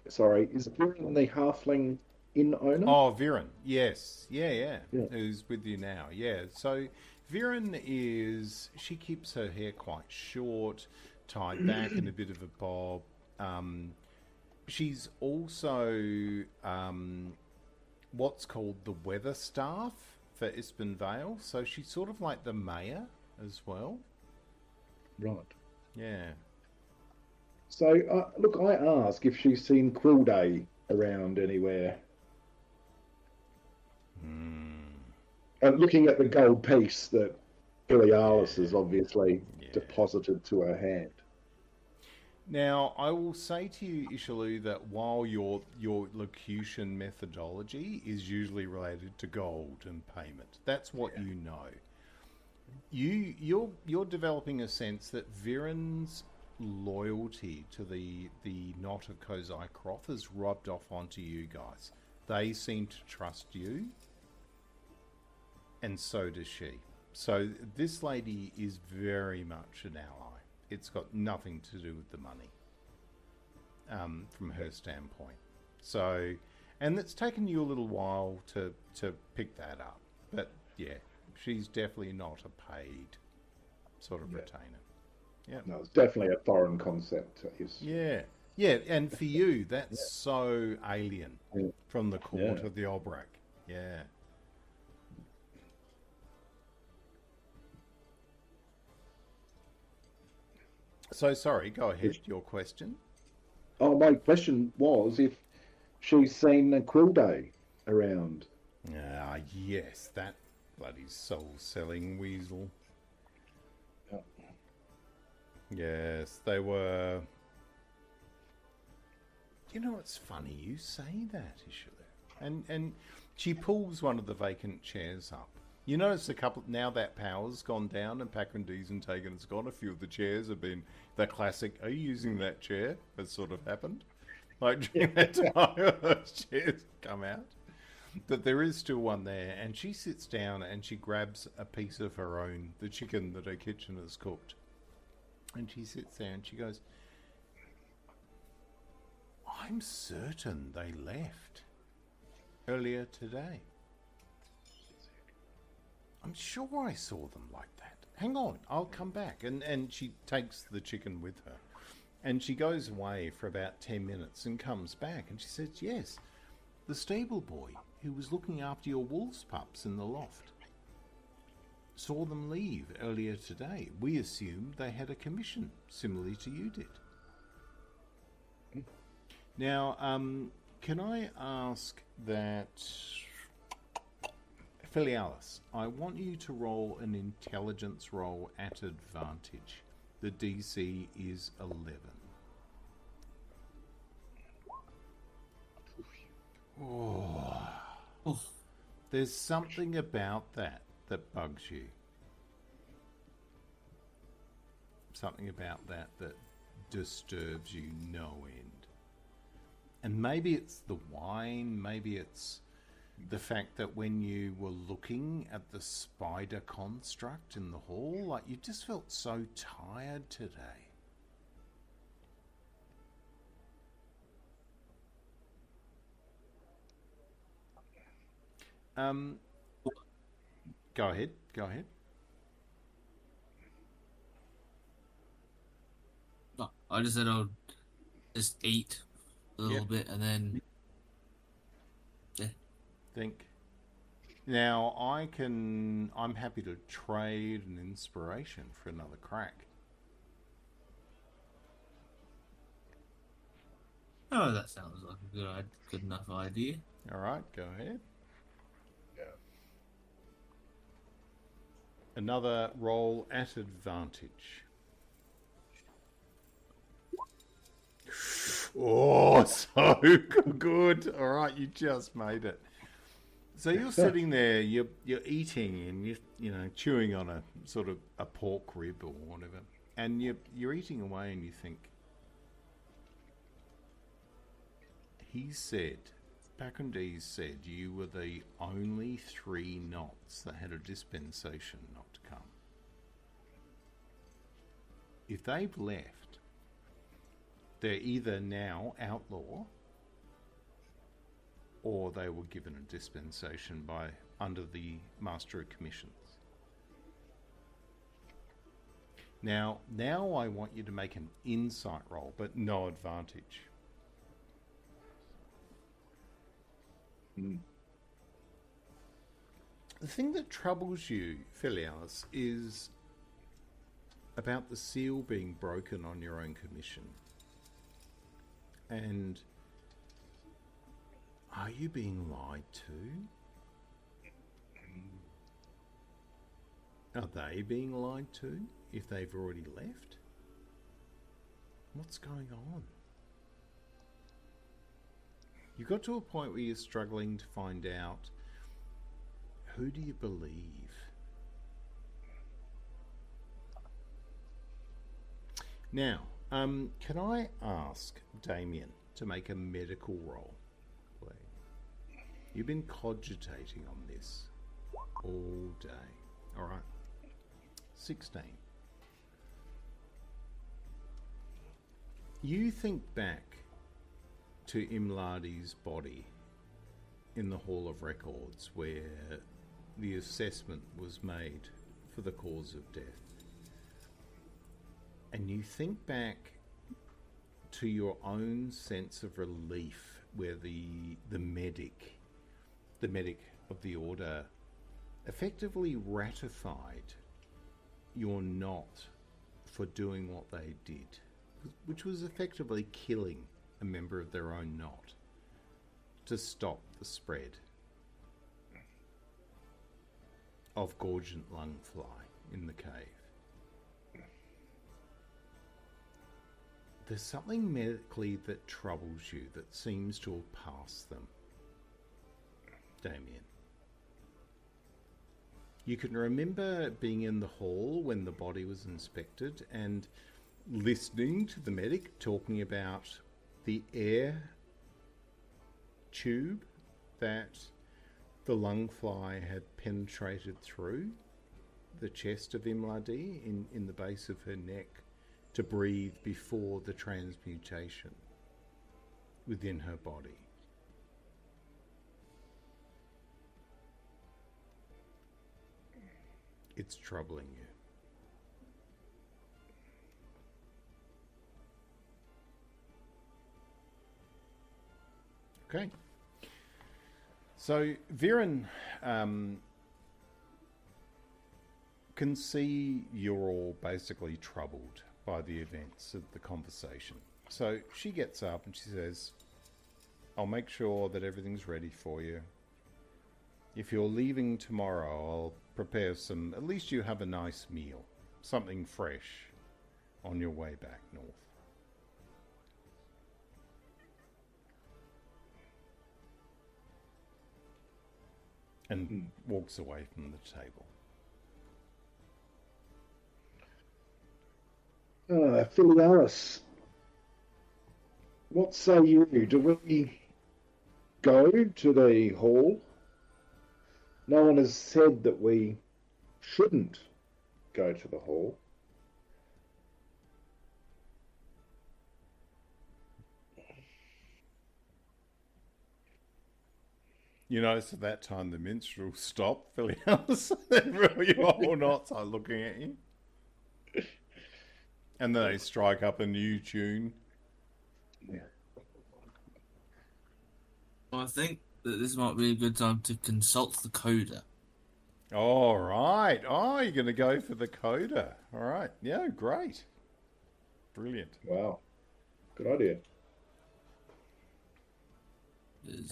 sorry, is Viren the halfling inn owner? Oh, Viren, yes. Yeah. Who's with you now, yeah. So Viren she keeps her hair quite short, tied back in a bit of a bob. She's also what's called the weather staff for Ispenvale, so she's sort of like the mayor as well. Right. Yeah. So, look, I ask if she's seen Quill Day around anywhere. Looking at the gold piece that Filialis has obviously deposited to her hand. Now, I will say to you, Izhilu, that while your locution methodology is usually related to gold and payment, that's what you know. You're developing a sense that Viren's loyalty to the Knot of Cosai Kroth has rubbed off onto you guys. They seem to trust you, and so does she. So this lady is very much an ally. It's got nothing to do with the money, from her standpoint. So, And it's taken you a little while to pick that up. But yeah, she's definitely not a paid sort of retainer. Yeah. No, it's definitely a foreign concept. Yeah. Yeah, and for you, that's so alien from the court of the Obrak. Yeah. So, sorry, go ahead, your question. Oh, my question was if she's seen a Quill Day around. Ah, yes, that bloody soul-selling weasel. Yep. Yes, they were... You know, it's funny you say that, Izhilu. And she pulls one of the vacant chairs up. You notice a couple... Now that power's gone down and Pakrondees and Taken has gone, a few of the chairs have been... The classic, are you using that chair? Has sort of happened. Like, during that time, those chairs come out. But there is still one there, and she sits down and she grabs a piece of her own, the chicken that her kitchen has cooked. And she sits there and she goes, I'm certain they left earlier today. I'm sure I saw them like that. Hang on, I'll come back. And she takes the chicken with her. And she goes away for about 10 minutes and comes back. And she says, yes, the stable boy who was looking after your wolves pups in the loft saw them leave earlier today. We assumed they had a commission, similarly to you did. Now, can I ask that... Filialis, I want you to roll an intelligence roll at advantage. The DC is 11. Oh. There's something about that bugs you. Something about that disturbs you no end. And maybe it's the wine, maybe it's the fact that when you were looking at the spider construct in the hall, like you just felt so tired today. Go ahead. No, I just said I'll just eat a little bit and then... Think. Now, I'm happy to trade an inspiration for another crack. Oh, that sounds like a good enough idea. All right, go ahead. Yeah. Another roll at advantage. Oh, so good. All right, you just made it. So you're sitting there, you're eating and you know chewing on a sort of a pork rib or whatever, and you're eating away and you think, Pakrondees said you were the only 3 knots that had a dispensation not to come. If they've left, they're either now outlaw or they were given a dispensation under the Master of Commissions. Now I want you to make an insight roll, but no advantage. The thing that troubles you, Filialis, is about the seal being broken on your own commission. And are you being lied to? Are they being lied to if they've already left? What's going on? You got to a point where you're struggling to find out, who do you believe? Now, can I ask Damian to make a medical roll? You've been cogitating on this all day. All right. 16. You think back to Imladi's body in the Hall of Records where the assessment was made for the cause of death, and you think back to your own sense of relief where the medic of the order effectively ratified your knot for doing what they did, which was effectively killing a member of their own knot to stop the spread of gorgent lungfly in the cave. There's something medically that troubles you that seems to have passed them, Damian. You can remember being in the hall when the body was inspected and listening to the medic talking about the air tube that the lungfly had penetrated through the chest of Imladi in the base of her neck to breathe before the transmutation within her body. It's troubling you. Okay. So Viren can see you're all basically troubled by the events of the conversation. So she gets up and she says, I'll make sure that everything's ready for you. If you're leaving tomorrow, I'll prepare some, at least you have a nice meal, something fresh on your way back north. And walks away from the table. Filialis, what say you? Do we go to the hall? No one has said that we shouldn't go to the hall. You notice at that time the minstrel stopped, Filialis. You all knots are looking at you. And then they strike up a new tune. Yeah. Well, I think that this might be a good time to consult the coda. All right. Oh, you're going to go for the coda. All right. Yeah, great. Brilliant. Wow. Good idea.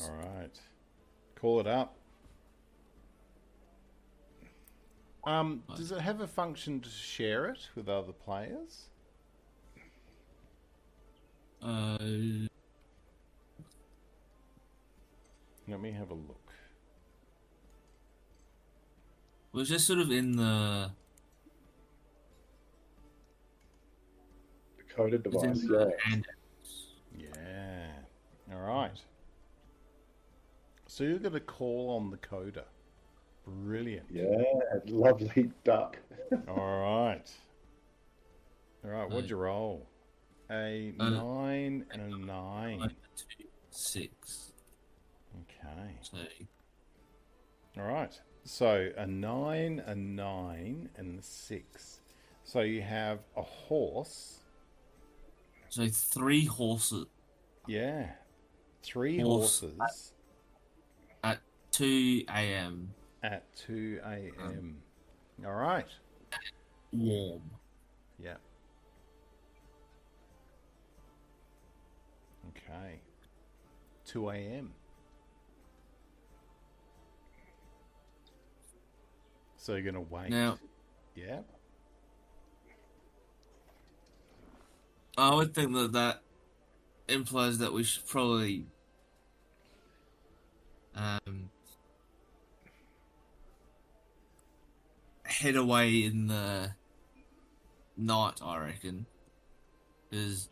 All right. Call it up. Does it have a function to share it with other players? Let me have a look. Well, it's just sort of in the Coded device, Yeah. All right. So you're going to call on the coda. Brilliant. Yeah, lovely duck. All right. All right, what'd you roll? A 9 and a 9. 6. Okay. So, all right. So a 9, a 9, and a 6. So you have a horse. So 3 horses. Yeah. 3 horses. At 2 a.m. At 2 a.m. All right. Warm. Yeah. Okay. 2 a.m. So you're going to wait. Now, yeah. I would think that implies that we should probably head away in the night, I reckon. Because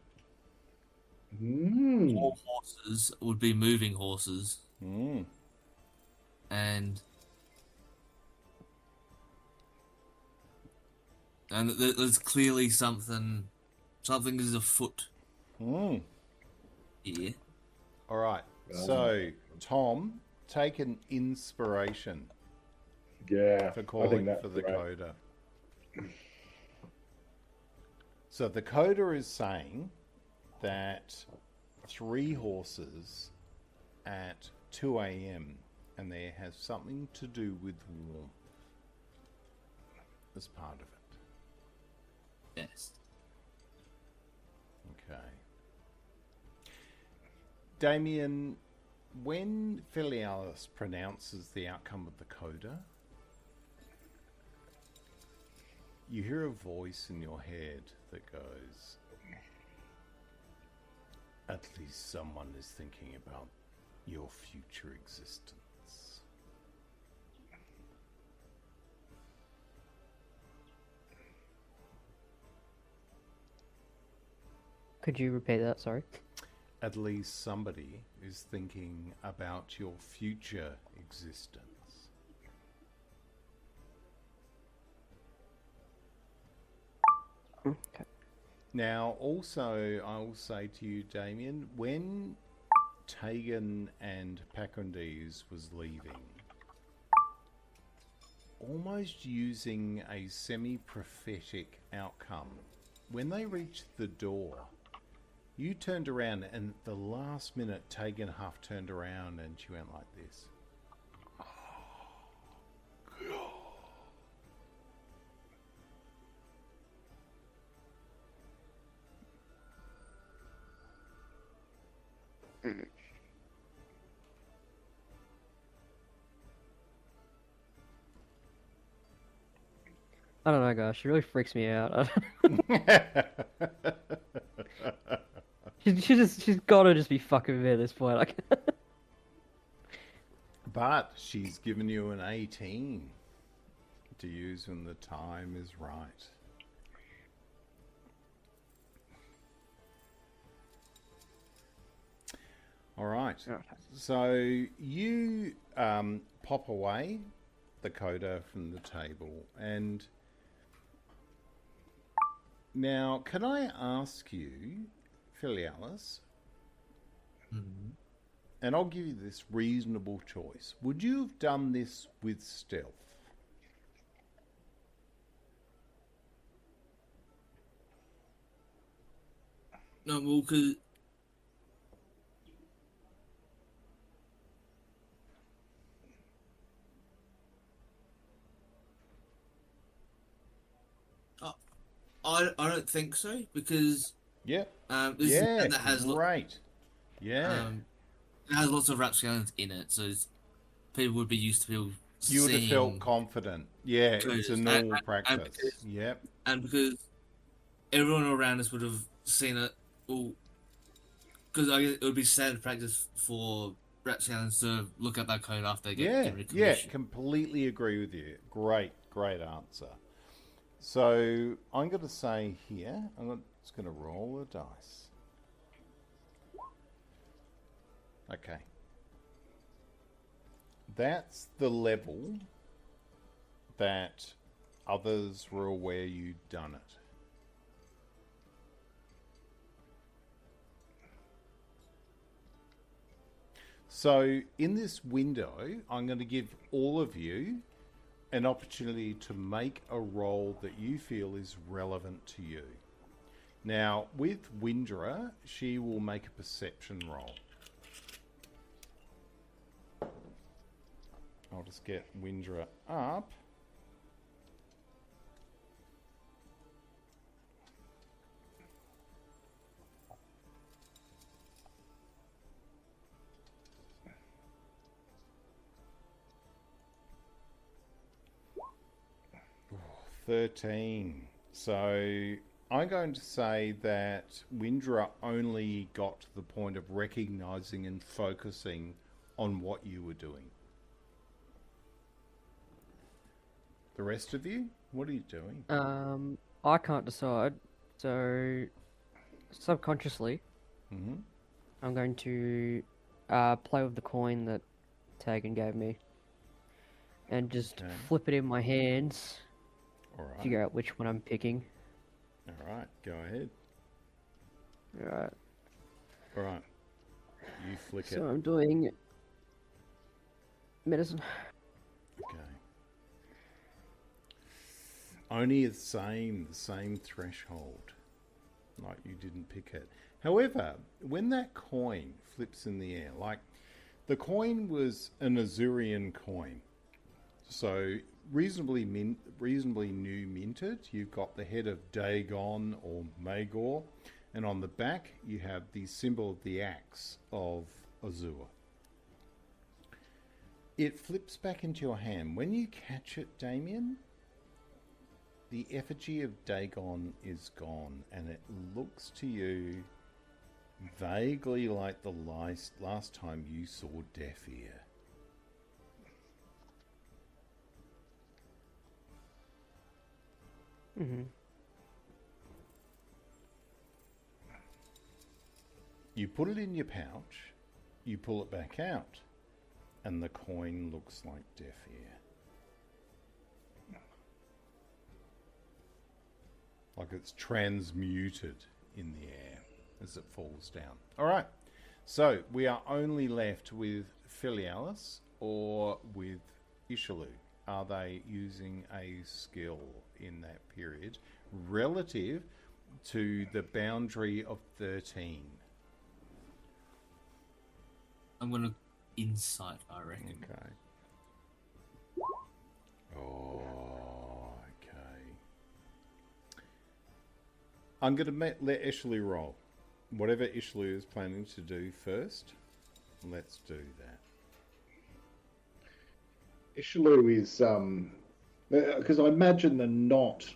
more horses would be moving horses. And there's clearly something is afoot here. All right. So, Tom, take an inspiration Yeah, for I calling think that's for the great. coda. So the coda is saying that 3 horses at 2 a.m. and there has something to do with warmth as part of it. Yes. Okay. Damian, when Filialis pronounces the outcome of the coda, you hear a voice in your head that goes, at least someone is thinking about your future existence. Could you repeat that? Sorry. At least somebody is thinking about your future existence. Okay. Now, also, I will say to you, Damian, when Tegan and Pakrondees was leaving, almost using a semi-prophetic outcome, when they reached the door, you turned around and at the last minute, Tegan half turned around and she went like this. I don't know, guys. She really freaks me out. She's gotta just be fucking with me at this point. Like, But she's given you an 18 to use when the time is right. All right. So you pop away the coda from the table, and now can I ask you, Filialis, and I'll give you this reasonable choice. Would you have done this with stealth? No, well, because I don't think so, because Yeah. this is Yeah. and that has Great. Yeah. it has lots of Rapscallions in it, so people would be used to people. You would have felt seeing confident. Yeah, it's a codas. normal And practice. because, Yep. and because everyone around us would have seen it, because I guess it would be standard practice for Rapscallions to look at that code after they get given a Yeah, commission. completely agree with you. Great answer. So I'm going to say here, just going to roll the dice. Okay. That's the level that others were aware you'd done it. So in this window, I'm going to give all of you an opportunity to make a roll that you feel is relevant to you. Now, with Windrah, she will make a perception roll. I'll just get Windrah up. Ooh, 13. So I'm going to say that Windrah only got to the point of recognizing and focusing on what you were doing. The rest of you, what are you doing? I can't decide. So, subconsciously, I'm going to play with the coin that Tegan gave me, and just flip it in my hands. All right. Figure out which one I'm picking. All right, go ahead. Alright. All right, you flick it. So I'm doing Medicine. Okay. Only the same threshold. Like you didn't pick it. However, when that coin flips in the air, like the coin was an Azurian coin, so reasonably new minted. You've got the head of Dagon or Magor, and on the back you have the symbol of the axe of Azur. It flips back into your hand. When you catch it, Damian, the effigy of Dagon is gone, and it looks to you vaguely like the last time you saw Deafear. Mm-hmm. You put it in your pouch, you pull it back out, and the coin looks like Deafear. Like it's transmuted in the air as it falls down. All right, so we are only left with Filialis or with Izhilu. Are they using a skill in that period relative to the boundary of 13? I'm going to insight, I reckon. Okay. Oh, okay. I'm going to let Izhilu roll. Whatever Izhilu is planning to do first, let's do that. Izhilu is because I imagine the Knot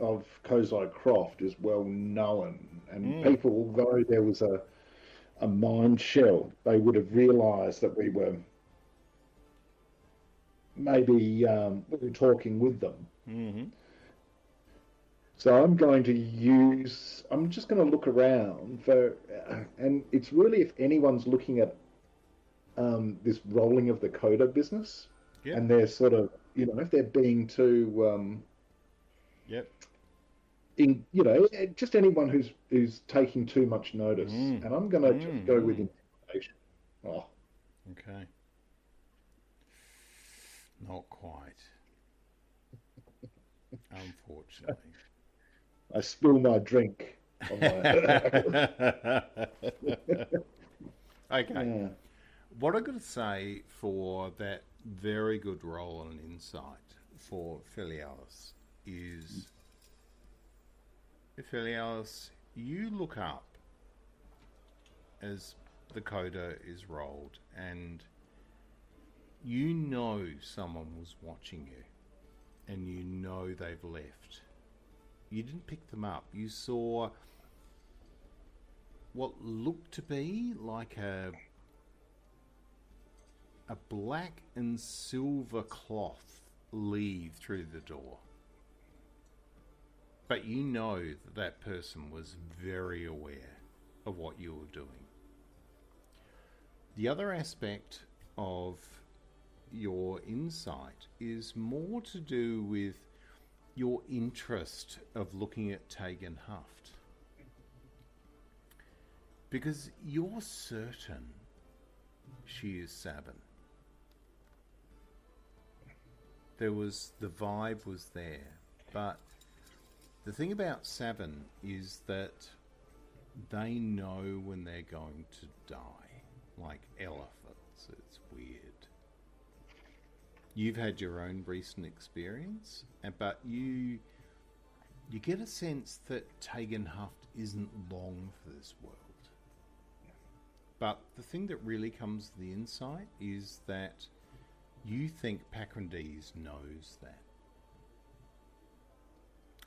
of Cosai Kroth is well known, and people, although there was a mine shell, they would have realised that we were maybe we were talking with them. Mm-hmm. So I'm just going to look around for, and it's really if anyone's looking at this rolling of the coda business, and they're sort of, if they're being too, just anyone who's taking too much notice, and I'm going to just go with intimidation. Oh, okay, not quite, unfortunately. I spill my drink. On my... Okay. Yeah. What I'm going to say for that very good roll on insight for Filialis is, Filialis, you look up as the coda is rolled, and you know someone was watching you, and you know they've left. You didn't pick them up. You saw what looked to be like a black and silver cloth leave through the door. But you know that person was very aware of what you were doing. The other aspect of your insight is more to do with your interest of looking at Tegan Huft. Because you're certain she is Savyn. The vibe was there, but the thing about Savyn is that they know when they're going to die, like elephants. It's weird. You've had your own recent experience, but you get a sense that Tegan Huft isn't long for this world. But the thing that really comes to the insight is that you think Pakrondees knows that.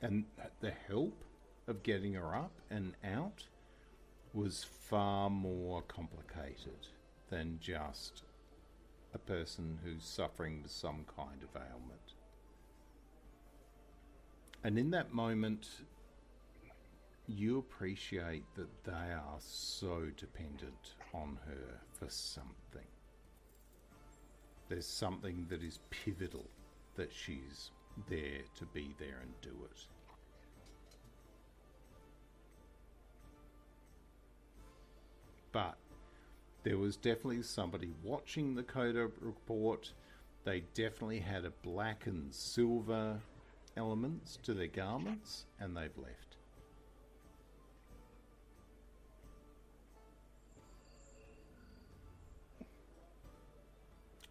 And the help of getting her up and out was far more complicated than just a person who's suffering with some kind of ailment. And in that moment, you appreciate that they are so dependent on her for something. There's something that is pivotal that she's there to be there and do it. But There was definitely somebody watching the Coda report. They definitely had a black and silver elements to their garments, and they've left.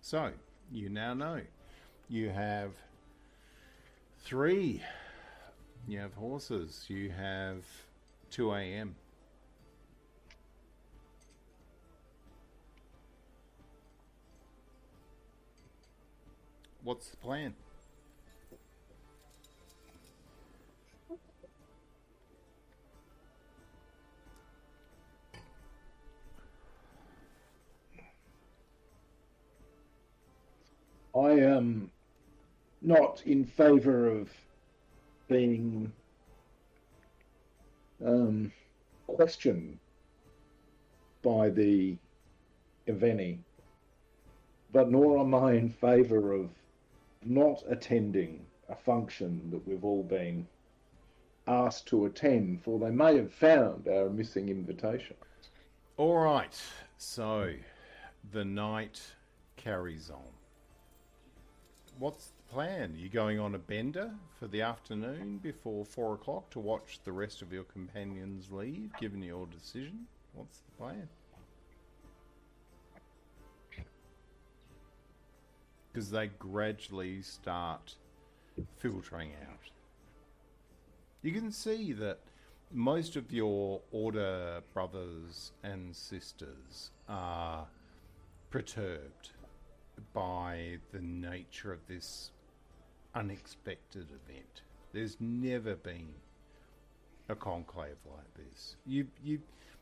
So, you now know. You have 3. You have horses. You have 2 a.m. What's the plan? I am not in favour of being questioned by the Eveni, but nor am I in favour of not attending a function that we've all been asked to attend, for they may have found our missing invitation. All right, so the night carries on. What's the plan? You going on a bender for the afternoon before 4 o'clock to watch the rest of your companions leave, given your decision? What's the plan? Because they gradually start filtering out. You can see that most of your Order brothers and sisters are perturbed by the nature of this unexpected event. There's never been a conclave like this. You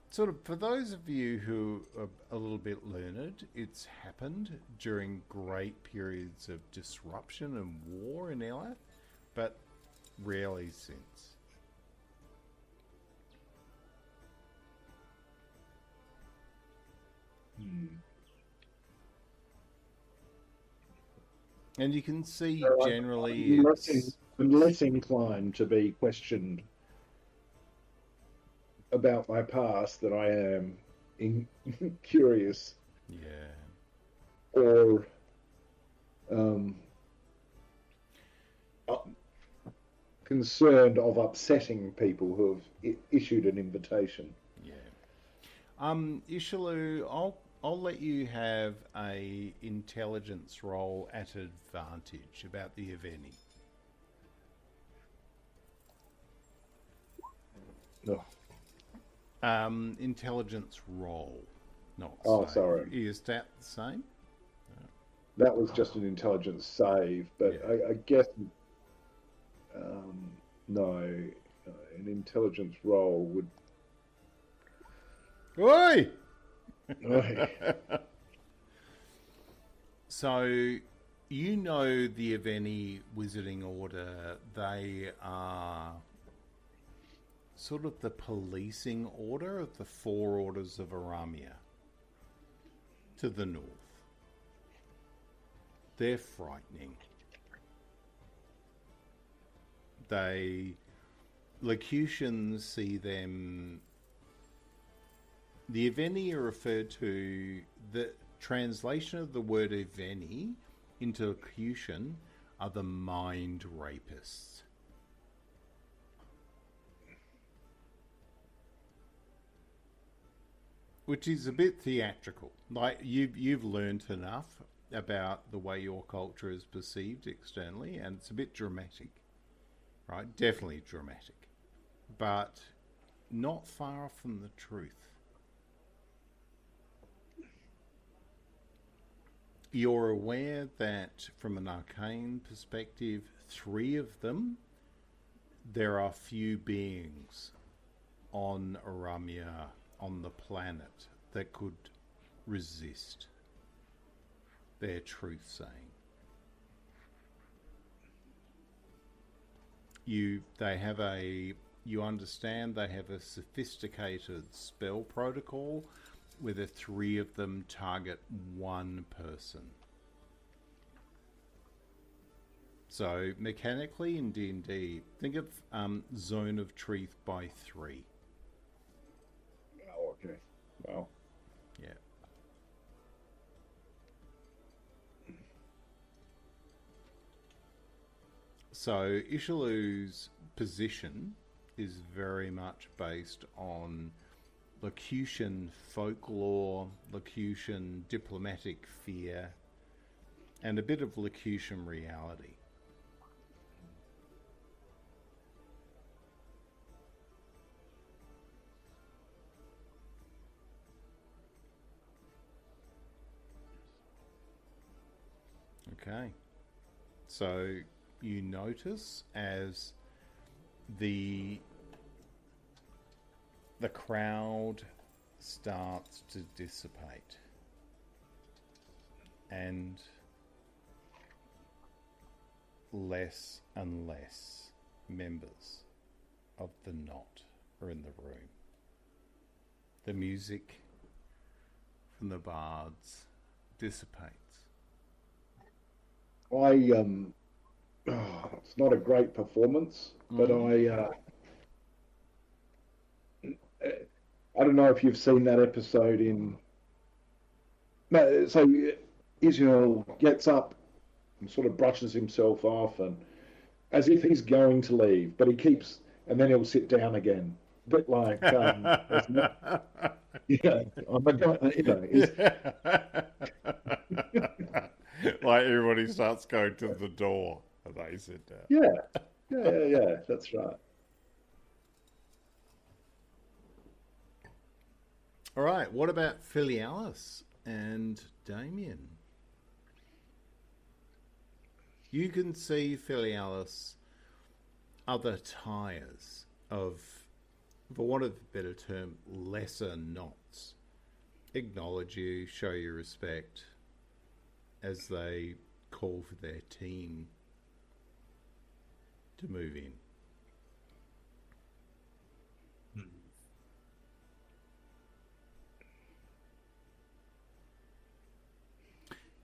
sort of, for those of you who are a little bit learned, it's happened during great periods of disruption and war in Ilath, but rarely since. And you can see generally I'm less inclined to be questioned about my past than I am curious. Yeah. Or concerned of upsetting people who have issued an invitation. Yeah. Izhilu, I'll let you have a intelligence roll at advantage about the Eveni. No. Intelligence roll, not save. Sorry. Is that the same? That was just an intelligence save, but yeah. I guess no, an intelligence roll would. Oi! So, you know the Eveni Wizarding Order, they are sort of the policing order of the 4 orders of Aramia to the north. They're frightening. Locutians see them. The Eveni are referred to, the translation of the word Eveni into locution are the mind rapists. Which is a bit theatrical. Like, you've learned enough about the way your culture is perceived externally, and it's a bit dramatic, right? Definitely dramatic, but not far from the truth. You're aware that from an arcane perspective, 3 of them, there are few beings on Aramia, on the planet, that could resist their truth-saying. You understand they have a sophisticated spell protocol where the 3 of them target 1 person. So mechanically in D&D, think of Zone of Truth by 3. Oh, okay. Wow. Yeah. So Izhilu's position is very much based on Locution folklore, Locution diplomatic fear, and a bit of Locution reality. Okay, so you notice as the crowd starts to dissipate and less and less members of the knot are in the room. The music from the bards dissipates. It's not a great performance, but I don't know if you've seen that episode in. No, so Israel gets up and sort of brushes himself off, and as if he's going to leave, but he keeps, and then he'll sit down again. A bit like, like everybody starts going to the door and they sit down. Yeah, that's right. All right, what about Filialis and Damian? You can see Filialis other tires of, for want of a better term, lesser knots acknowledge you, show you respect as they call for their team to move in.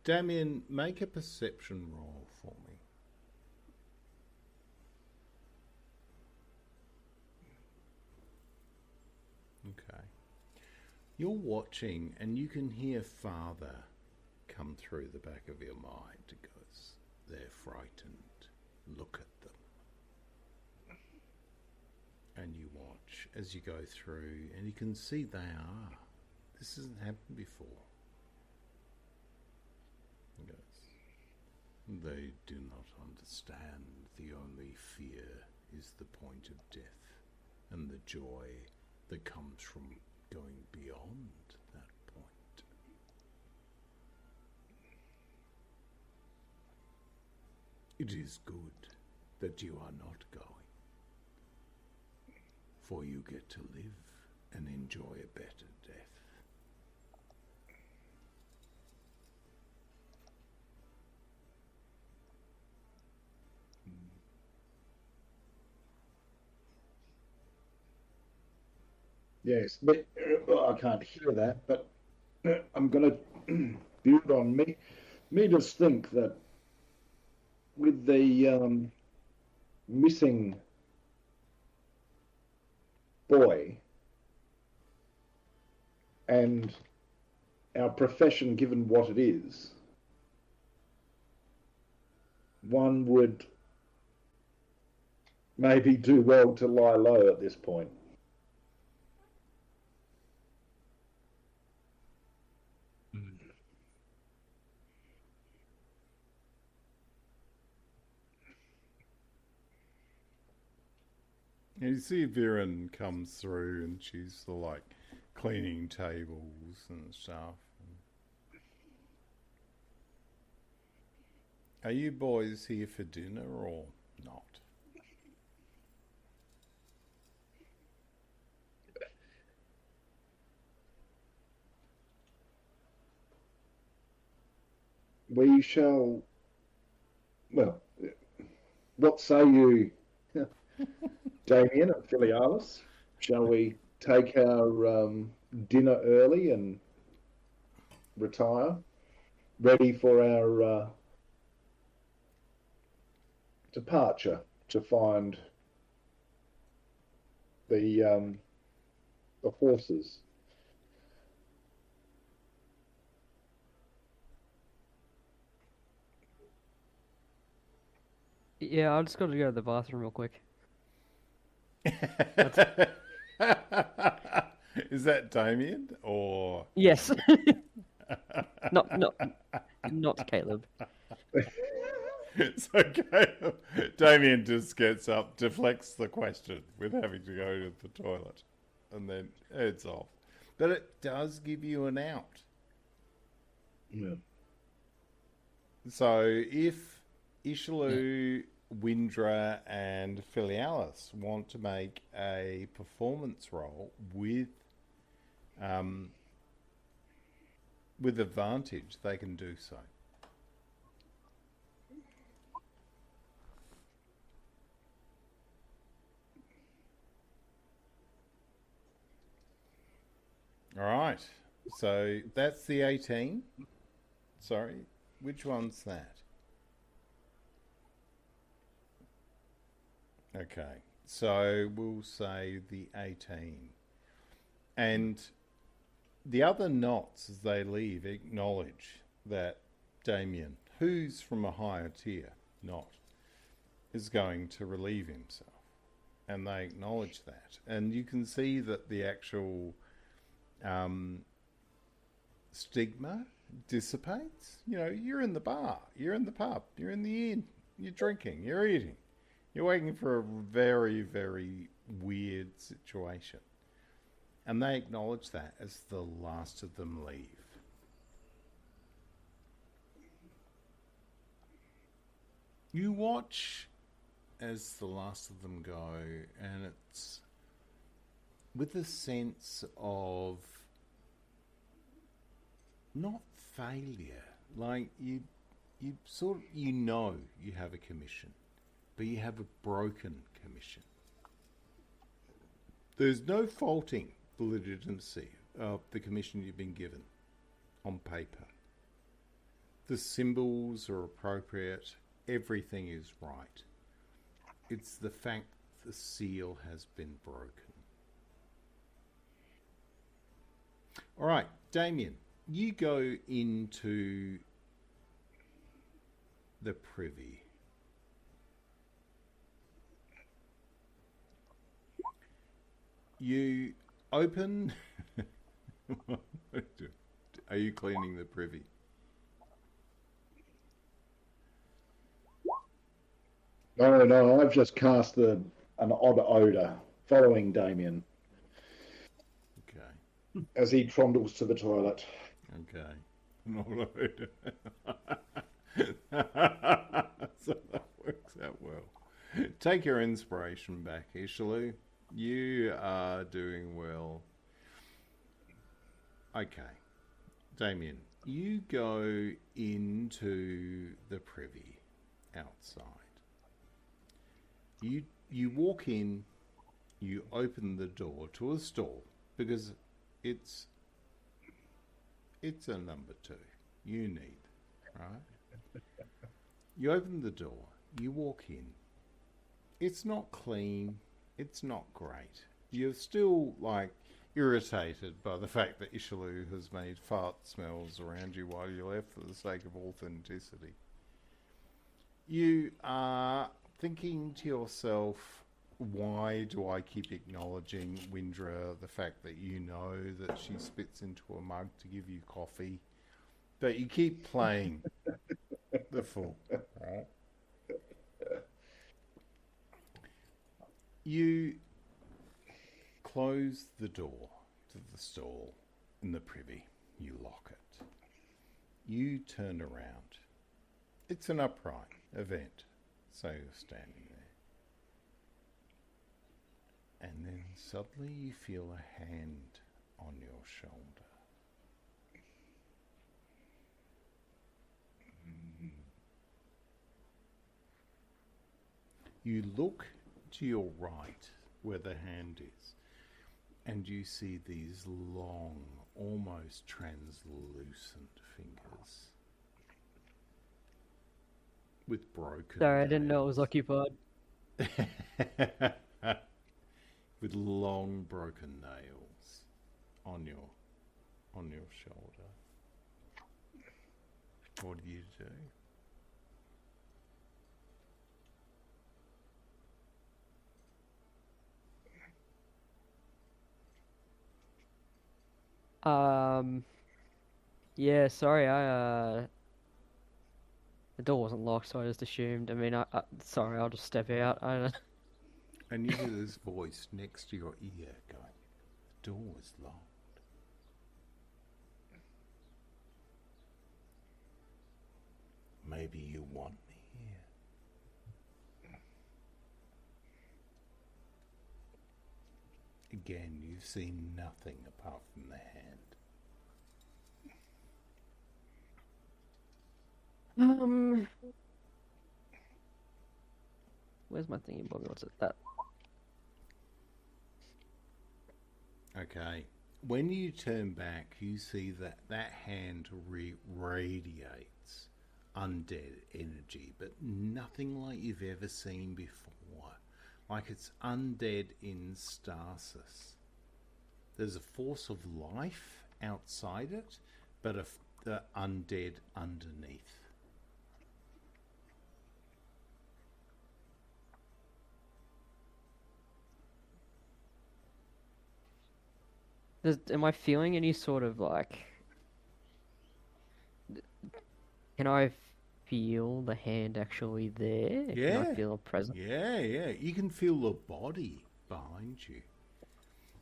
Damian, make a perception roll for me. Okay. You're watching and you can hear father come through the back of your mind. It goes, they're frightened. Look at them. And you watch as you go through and you can see they are. This hasn't happened before. He goes, they do not understand. The only fear is the point of death and the joy that comes from going beyond that point. It is good that you are not going, for you get to live and enjoy a better death. Yes, but I can't hear that. But I'm going to build on me. Me just think that with the missing boy and our profession, given what it is, one would maybe do well to lie low at this point. You see Viren comes through and she's sort of like cleaning tables and stuff. Are you boys here for dinner or not? We shall, well, what say you, Damian and Filialis? Shall we take our dinner early and retire, ready for our departure to find the horses? Yeah, I just got to go to the bathroom real quick. Is that Damian or? Yes. Not Caleb. It's okay. Damian just gets up, deflects the question with having to go to the toilet, and then heads off. But it does give you an out. Yeah. So if Izhilu, Windrah, and Filialis want to make a performance roll with advantage, they can do so. All right. So that's the 18. Sorry, which one's that? Okay, so we'll say the 18. And the other knots, as they leave, acknowledge that Damian, who's from a higher tier knot, is going to relieve himself. And they acknowledge that. And you can see that the actual stigma dissipates. You know, you're in the bar, you're in the pub, you're in the inn, you're drinking, you're eating. You're waiting for a very, very weird situation. And they acknowledge that as the last of them leave. You watch as the last of them go, and it's with a sense of not failure. Like you sort of, you know you have a commission, but you have a broken commission. There's no faulting the legitimacy of the commission you've been given on paper. The symbols are appropriate. Everything is right. It's the fact the seal has been broken. All right, Damian, you go into the privy. You open... Are you cleaning the privy? No, I've just cast an odd odour following Damian Okay. as he trundles to the toilet. Okay. An odd odour. So that works out well. Take your inspiration back, Izhilu. You are doing well. Okay. Damian, you go into the privy outside. You walk in, you open the door to a stall because it's a number 2. You need, right? You open the door, you walk in. It's not clean, it's not great. You're still like irritated by the fact that Izhilu has made fart smells around you while you left for the sake of authenticity. You are thinking to yourself, why do I keep acknowledging Windrah, the fact that you know that she spits into a mug to give you coffee? But you keep playing the fool, right? You close the door to the stall in the privy. You lock it. You turn around. It's an upright event. So you're standing there. And then suddenly you feel a hand on your shoulder. You look to your right where the hand is, and you see these long, almost translucent fingers with broken Sorry, I didn't know it was occupied. with long broken nails on your shoulder. What do you do? Yeah, sorry, the door wasn't locked, so I just assumed. I mean, sorry, I'll just step out. And you hear this voice next to your ear going, "The door is locked." Maybe you want me here. Again, you've seen nothing apart from the hand. Where's my thingy, Bobby? What's it? That. Okay. When you turn back, you see that that hand radiates undead energy, but nothing like you've ever seen before. Like it's undead in stasis. There's a force of life outside it, but the undead underneath. Am I feeling any sort of like? Can I feel the hand actually there? Yeah. Can I feel a presence? Yeah. You can feel the body behind you.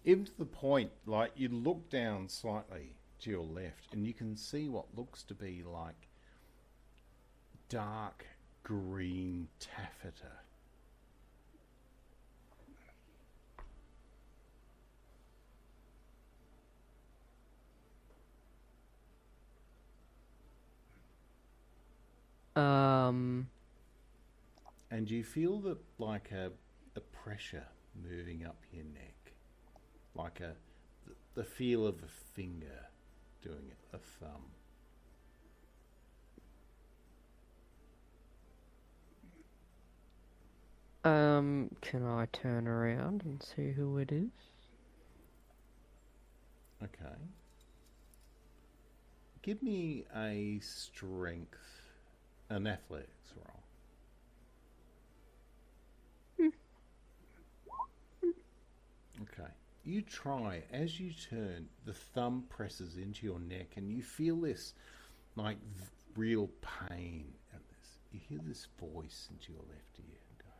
Even to the point, like, you look down slightly to your left and you can see what looks to be like dark green taffeta. And you feel that like a pressure moving up your neck, like the feel of a finger doing it, a thumb. Can I turn around and see who it is? Okay. Give me a strength, an athletics roll. Okay. You try, as you turn, the thumb presses into your neck and you feel this like real pain in this. You hear this voice into your left ear going,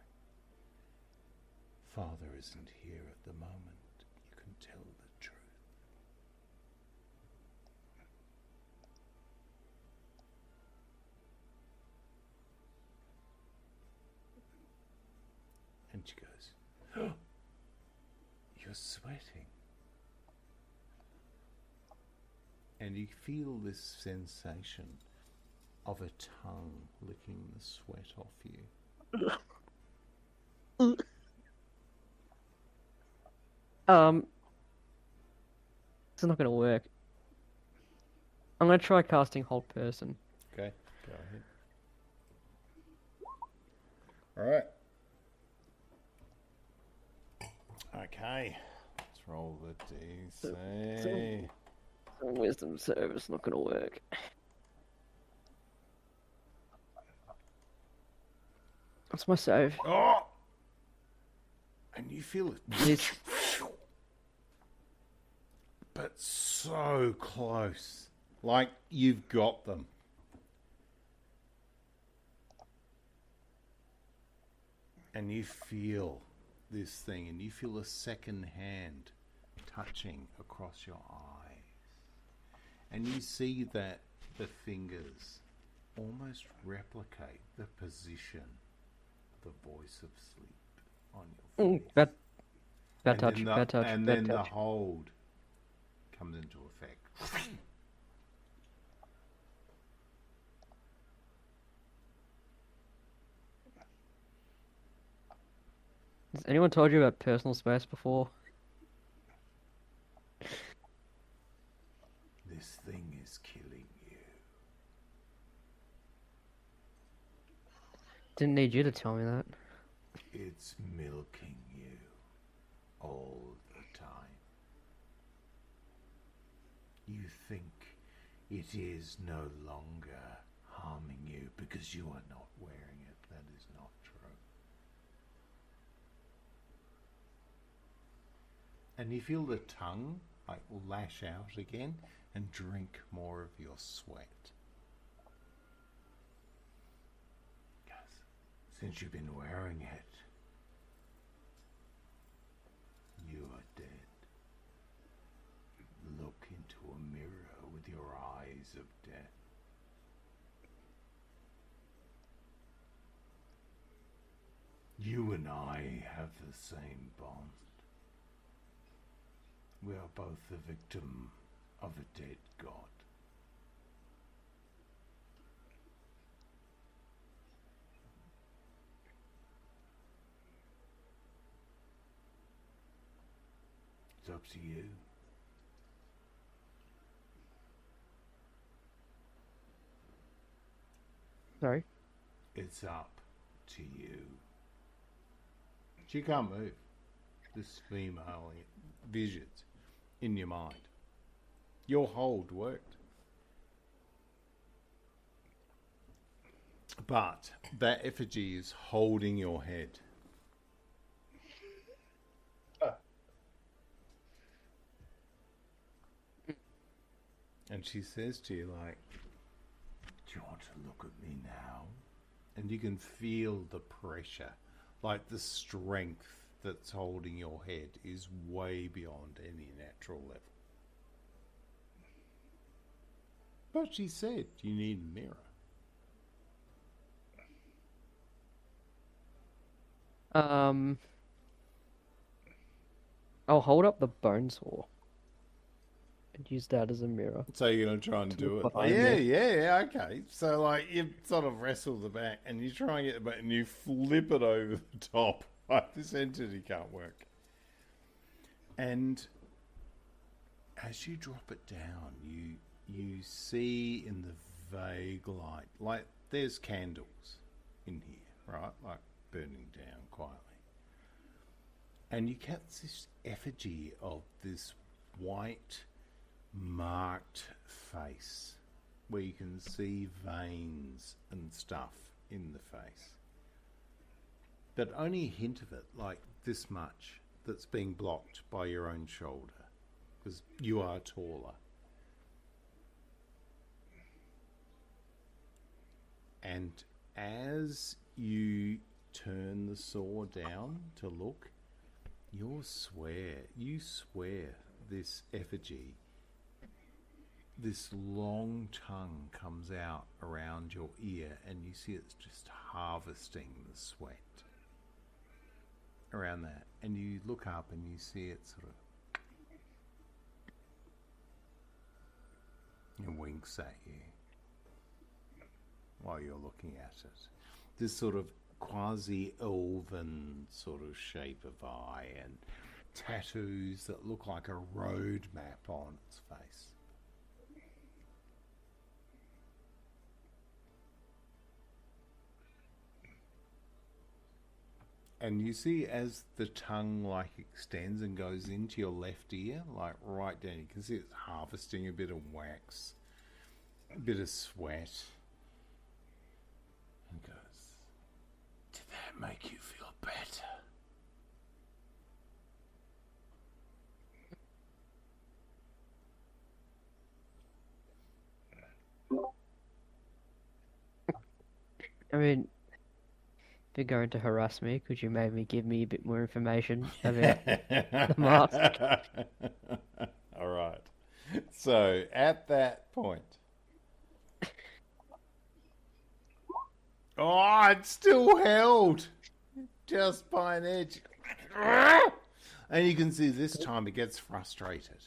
"Father isn't here at the moment. You can tell the truth." And she goes, "Oh, you're sweating." And you feel this sensation of a tongue licking the sweat off you. It's not gonna work. I'm gonna try casting Hold Person. Okay, go ahead. All right. Okay, let's roll the DC. Wisdom save, it's not gonna work. What's my save? Oh! And you feel it. This. But so close. Like you've got them. And you feel this thing, and you feel a second hand touching across your eyes. And you see that the fingers almost replicate the position of the voice of sleep on your face. Bad And touch, then bad touch, And bad then touch. the hold comes into effect. Has anyone told you about personal space before? This thing is killing you. Didn't need you to tell me that. It's milking you all the time. You think it is no longer harming you because you are not wearing it. That is not true. And you feel the tongue like lash out again and drink more of your sweat. Since you've been wearing it, you are dead. Look into a mirror with your eyes of death. You and I have the same bond. We are both the victim of a dead god. It's up to you. Sorry? It's up to you. She can't move. This female visions in your mind. Your hold worked. But that effigy is holding your head. And she says to you, like, do you want to look at me now? And you can feel the pressure, like the strength that's holding your head is way beyond any natural level. But she said you need a mirror. I'll hold up the bone saw and use that as a mirror. So you're going to try and do it. behind Yeah, okay. So, like, you sort of wrestle the back and you try and get the back and you flip it over the top. Like, this entity can't work. And as you drop it down, you see in the vague light, like, there's candles in here, right? Like, burning down quietly. And you catch this effigy of this white marked face where you can see veins and stuff in the face, but only a hint of it, like this much, that's being blocked by your own shoulder because you are taller. And as you turn the saw down to look, you swear this effigy, this long tongue comes out around your ear and you see it's just harvesting the sweat around that. And you look up and you see it sort of, it winks at you while you're looking at it. This sort of quasi-elven sort of shape of eye and tattoos that look like a road map on its face. And you see as the tongue like extends and goes into your left ear, like right down, you can see it's harvesting a bit of wax, a bit of sweat. And goes, did that make you feel better? I mean, if you're going to harass me, could you maybe give me a bit more information about the mask? All right. So at that point, oh, it's still held just by an edge. And you can see this time it gets frustrated.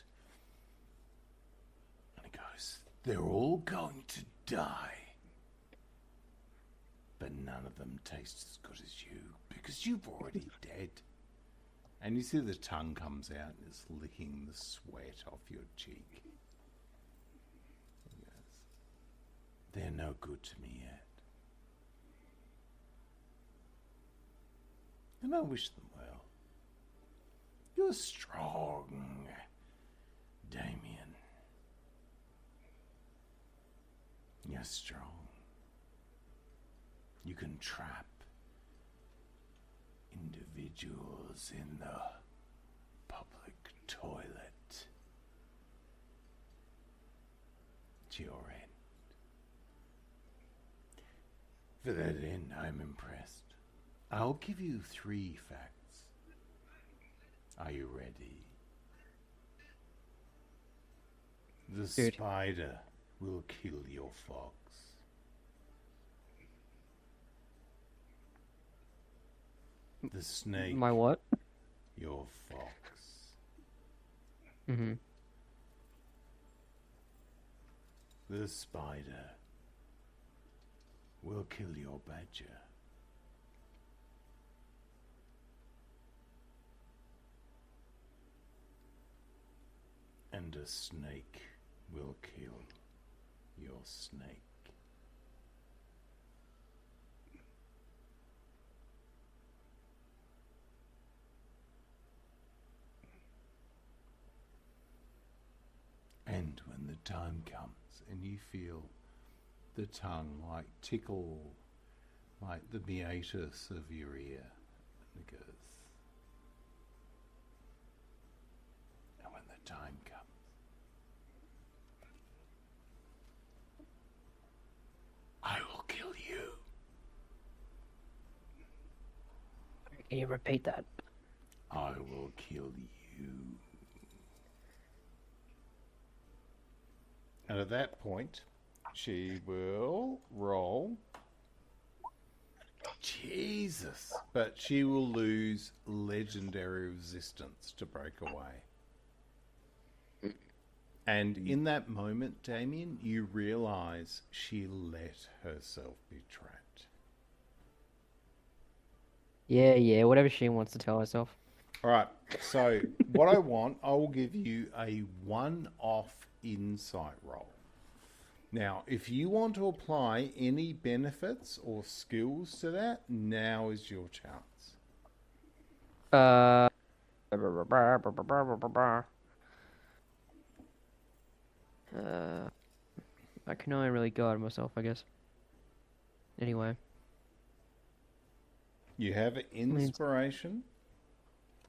And it goes, they're all going to die. But none of them taste as good as you, because you're already dead. And you see the tongue comes out and is licking the sweat off your cheek. He goes, they're no good to me yet. And I wish them well. You're strong, Damian. You're strong. You can trap individuals in the public toilet at your end. For that end, I'm impressed. I'll give you 3 facts. Are you ready? The spider will kill your fox. The snake. My what? Your fox. Mm-hmm. The spider will kill your badger. And a snake will kill your snake. And when the time comes and you feel the tongue like tickle, like the meatus of your ear, and it goes. And when the time comes, I will kill you. Can you repeat that? I will kill you. And at that point, she will roll. Jesus! But she will lose legendary resistance to break away. And in that moment, Damian, you realise she let herself be trapped. Yeah, whatever she wants to tell herself. Alright, so what I will give you a one-off insight roll. Now, if you want to apply any benefits or skills to that, now is your chance. I can only really guide myself, I guess. Anyway. You have an inspiration.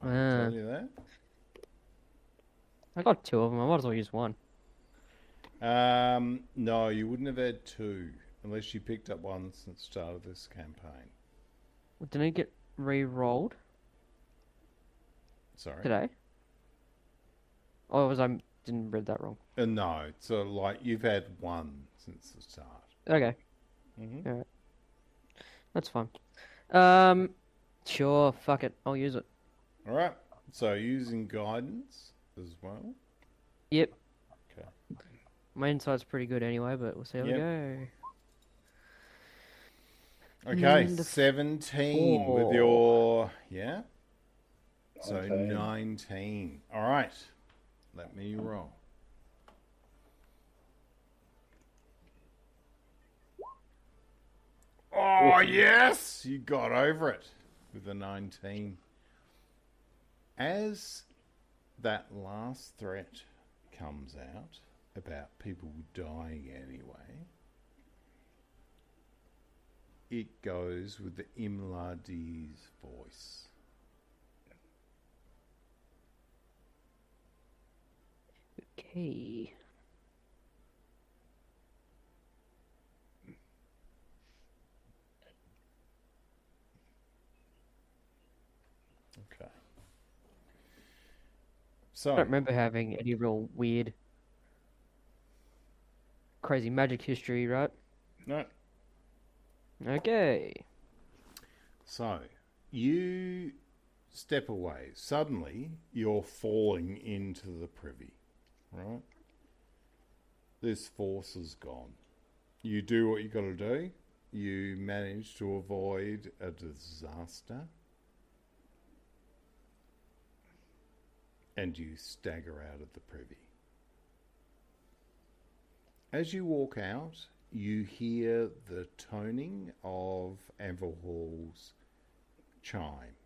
I can tell you that. I got 2 of them. I might as well use 1. No, you wouldn't have had 2 unless you picked up 1 since the start of this campaign. Well, didn't it get re-rolled? Sorry. Today? Oh, I didn't read that wrong. No, so like you've had 1 since the start. Okay. Mm-hmm. Alright. That's fine. Sure, fuck it. I'll use it. Alright, so using guidance as well. Yep. Okay. My insight's pretty good anyway, but we'll see how we go. Okay, And 17 with 4. your... Yeah? So 19. 19. Alright, let me roll. Oh, yes! You got over it with a 19. As that last threat comes out about people dying anyway, it goes with the Imladi's voice. Okay. Okay. So I don't remember having any real weird, crazy magic history, right? no. Okay. So you step away. Suddenly, you're falling into the privy, right? This force is gone. You do what you got to do. You manage to avoid a disaster. And you stagger out of the privy. As you walk out, you hear the toning of Anvilhall's chime.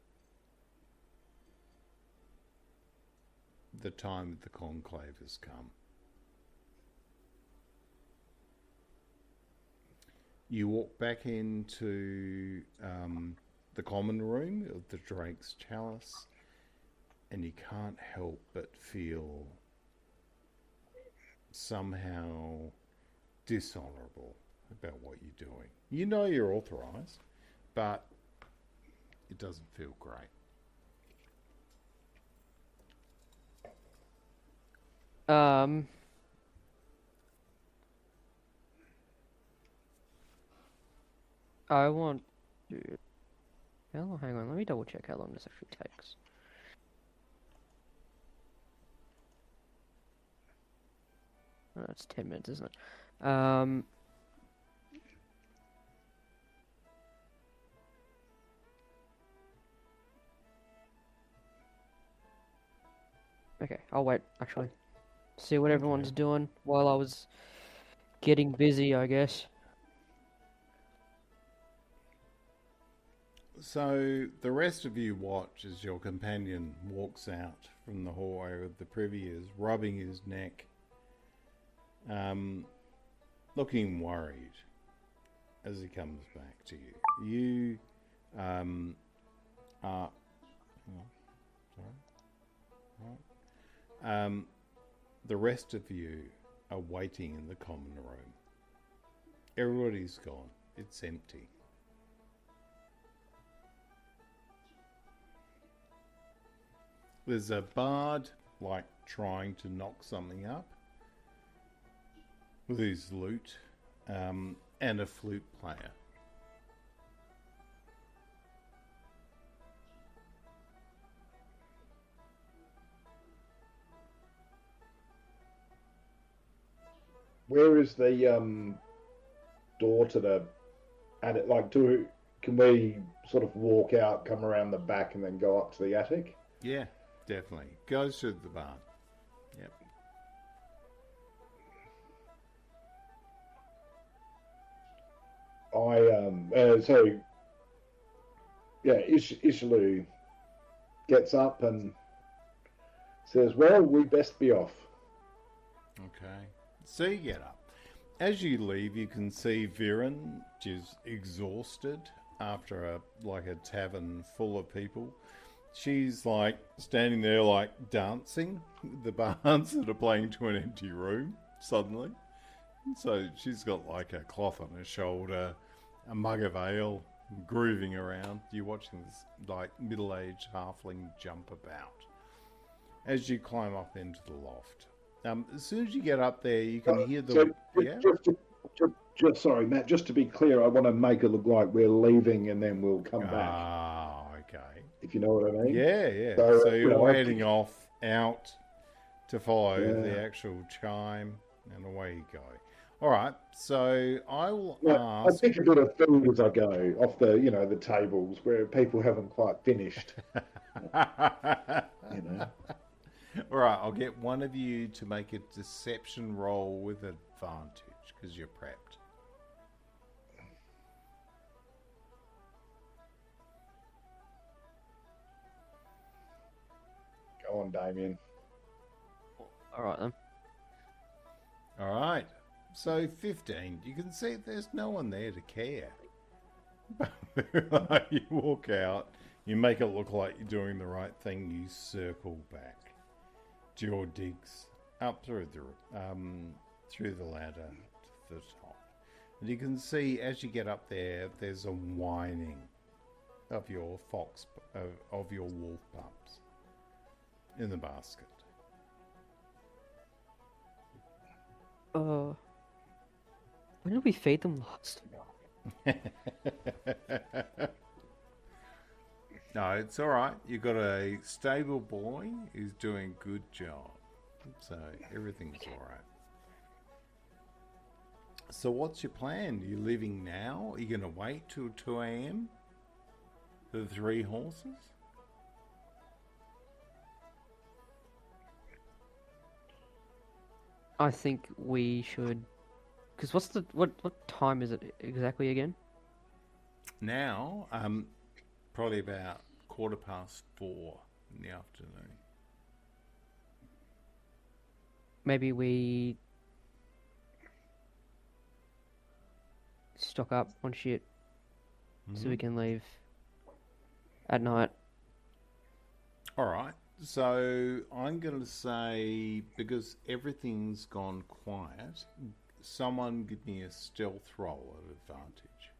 The time of the conclave has come. You walk back into the common room of the Drake's Chalice, and you can't help but feel somehow dishonourable about what you're doing. You know you're authorised, but it doesn't feel great. I want to... Hang on, let me double check how long this actually takes. Oh, it's 10 minutes, isn't it? Okay, I'll wait, actually. See what everyone's doing while I was getting busy, I guess. So the rest of you watch as your companion walks out from the hallway with the Priviers, rubbing his neck, looking worried as he comes back to you. You are... the rest of you are waiting in the common room. Everybody's gone. It's empty. There's a bard, like, trying to knock something up with his lute, and a flute player. Where is the door to the attic? Like, can we sort of walk out, come around the back, and then go up to the attic? Yeah, definitely. Goes through the barn. Yep. Izhilu gets up and says, "Well, we best be off." Okay. So you get up. As you leave, you can see Viren, is exhausted after a tavern full of people. She's like standing there like dancing with the bards that are playing to an empty room suddenly. So she's got like a cloth on her shoulder, a mug of ale, grooving around. You're watching this like middle-aged halfling jump about as you climb up into the loft. As soon as you get up there, you can hear the... Sorry, Matt, just to be clear, I want to make it look like we're leaving and then we'll come back. Ah, okay. If you know what I mean? Yeah. So you're heading off out to follow the actual chime, and away you go. All right, so I will ask... I pick a bit of food as I go off the, the tables where people haven't quite finished. All right, I'll get one of you to make a deception roll with advantage because you're prepped. Go on, Damian. All right, then. All right, so 15. You can see there's no one there to care. You walk out, you make it look like you're doing the right thing, you circle back to your digs up through the ladder to the top, and you can see as you get up there, there's a whining of your of your wolf pups in the basket. When did we feed them last? No, it's all right. You've got a stable boy who's doing a good job. So everything's all right. So what's your plan? Are you leaving now? Are you going to wait till 2 a.m. for the 3 horses? I think we should... Because what time is it exactly again? Now, probably about 4:15 in the afternoon. Maybe we stock up on shit so we can leave at night. All right. So I'm going to say, because everything's gone quiet, someone give me a stealth roll at advantage.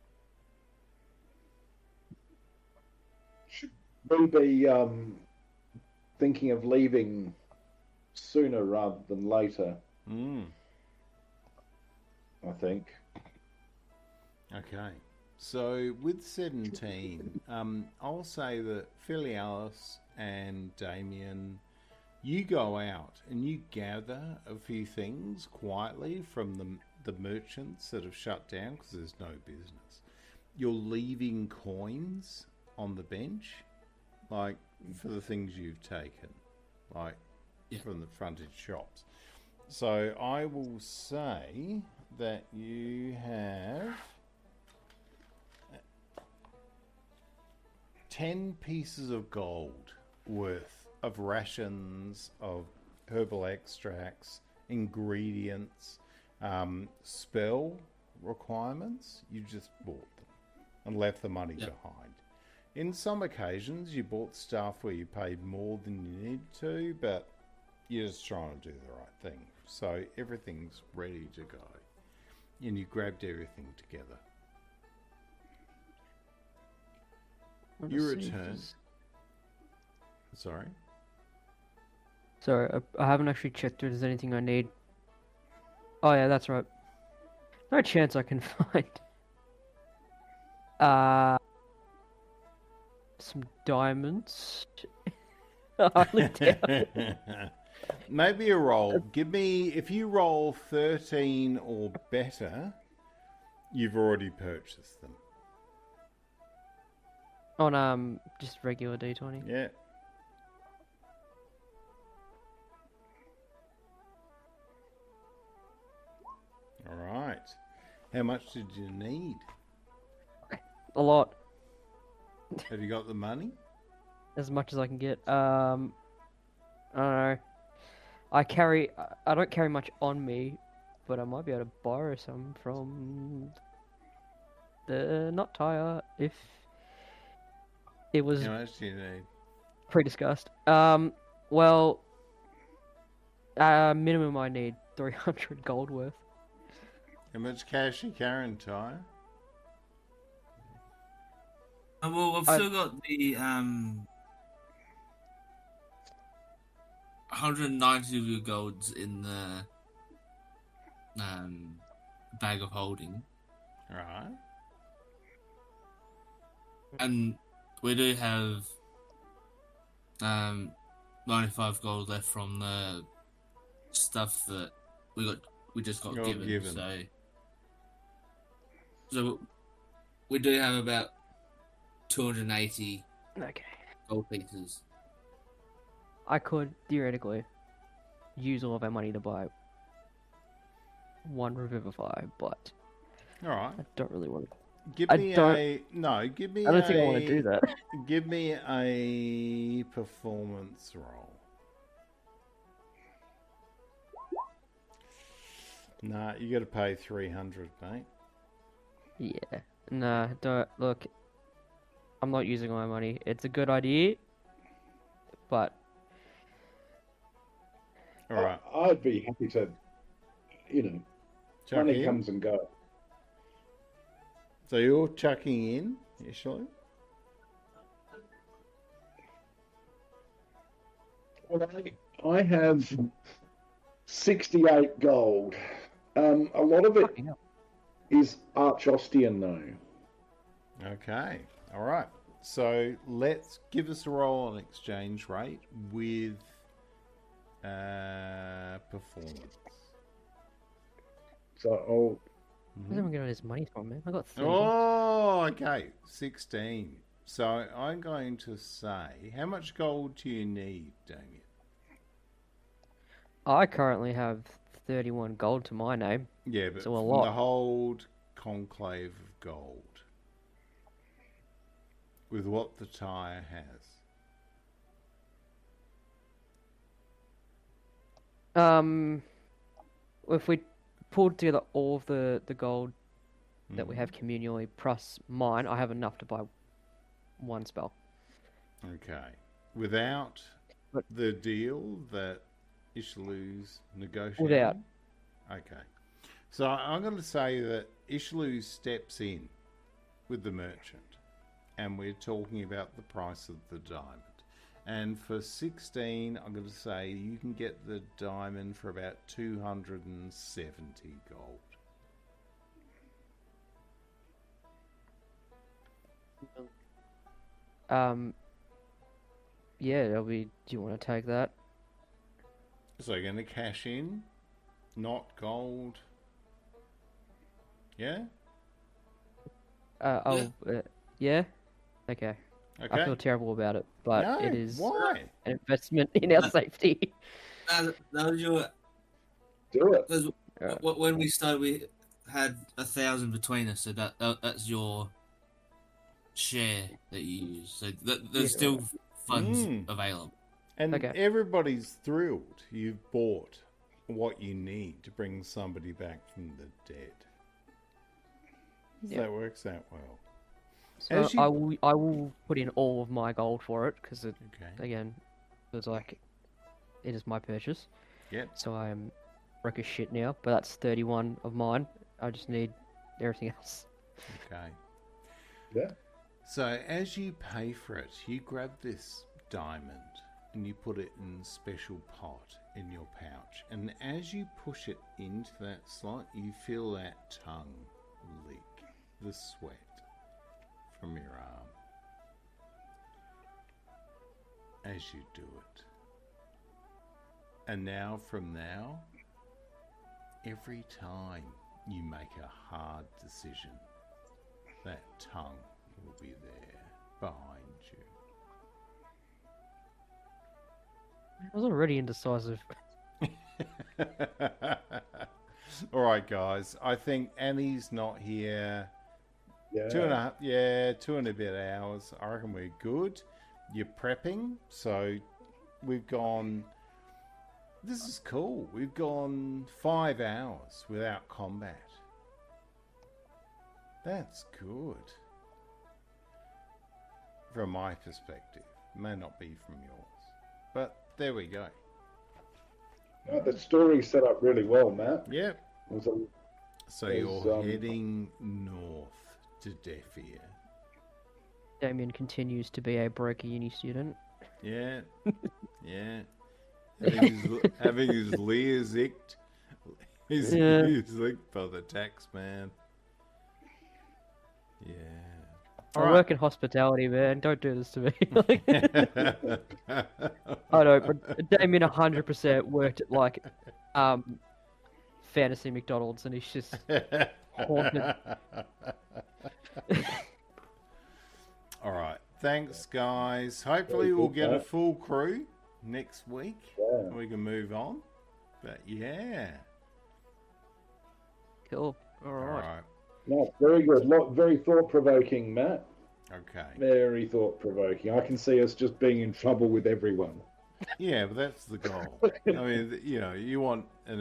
Should we be thinking of leaving sooner rather than later? I think. Okay. So with 17, I'll say that Filialis and Damian, you go out and you gather a few things quietly from the merchants that have shut down because there's no business. You're leaving coins on the bench, like for the things you've taken, like from the frontage shops. So I will say that you have 10 pieces of gold worth of rations, of herbal extracts, ingredients, spell requirements. You just bought them and left the money behind. In some occasions, you bought stuff where you paid more than you need to, but you're just trying to do the right thing. So everything's ready to go. And you grabbed everything together. You return. Sorry? Sorry, I haven't actually checked if there's anything I need. Oh yeah, that's right. No chance I can find some diamonds. Hardly doubt. Maybe a roll. Give me, if you roll 13 or better, you've already purchased them. On just regular D20. Yeah. All right. How much did you need? A lot. Have you got the money? As much as I can get. I don't know. I don't carry much on me, but I might be able to borrow some from the Knot Tire if it was How much do you need? pre-discussed. Well, minimum I need 300 gold worth. How much cash you carrying, Ty? Well, I've still got the 190 golds in the bag of holding. Right. And we do have 95 gold left from the stuff that we just got given. So we do have about 280 gold pieces. I could theoretically use all of our money to buy one Revivify, but All right. I don't really want to. Give me I don't think I want to do that. Give me a performance roll. Nah, you got to pay 300, mate. Yeah. Nah, don't look. I'm not using all my money. It's a good idea, but all right. I'd be happy to, Chuck money in. comes and goes. So you're chucking in, Izhilu? Well, I have 68 gold. A lot of it is Archostian, though. Okay. All right. So let's give us a roll on exchange rate with performance. So I'll... where's everyone getting all this money from, man? I got 30. Oh, okay. 16. So I'm going to say, how much gold do you need, Damian? I currently have 31 gold to my name. Yeah, but So a from lot. the whole conclave of gold. With what the tire has. If we pulled together all of the gold that we have communally plus mine, I have enough to buy one spell. Okay. Without the deal that Izhilu's negotiating? Without. Okay. So I'm going to say that Izhilu steps in with the merchant, and we're talking about the price of the diamond. And for 16, I'm going to say you can get the diamond for about 270 gold. Yeah, that'll be. Do you want to take that? So you're going to cash in, not gold. Yeah? Yeah? Okay. Okay. I feel terrible about it, but No, it is why? an investment in our safety. That was your. Do it. Because when we started, we had 1,000 between us, so that's your share that you use. So there's still funds available. And Okay. everybody's thrilled you've bought what you need to bring somebody back from the dead. So that works out well. So I will put in all of my gold for it because it Okay. again feels like it is my purchase. Yep. So I am broke as shit now, but that's 31 of mine. I just need everything else. Okay. Yeah. So as you pay for it, you grab this diamond and you put it in a special pot in your pouch. And as you push it into that slot, you feel that tongue leak the sweat from your arm as you do it. And now, from now, every time you make a hard decision, that tongue will be there behind you. I was already indecisive. All right, guys. I think Annie's not here. Yeah. 2 and a bit hours. I reckon we're good. You're prepping, so we've gone. This is cool. We've gone 5 hours without combat. That's good. From my perspective. May not be from yours. But there we go. No, the story set up really well, Matt. Yep. It was a, So There's, you're heading north to Deafear. Damian continues to be a broke uni student. Yeah. Yeah. Having his leer zicked. His Yeah. ears zicked by the tax man. Yeah. I work in hospitality, man. Don't do this to me. I know, but Damien 100% worked at like Fantasy McDonald's, and he's just haunted. All right. Thanks, guys. Hopefully we'll get a full crew next week. Yeah. We can move on. But yeah. Cool. All All right. right. no, very good. Very thought-provoking, Matt. Okay. Very thought-provoking. I can see us just being in trouble with everyone. Yeah, but that's the goal. I mean, you know, you want an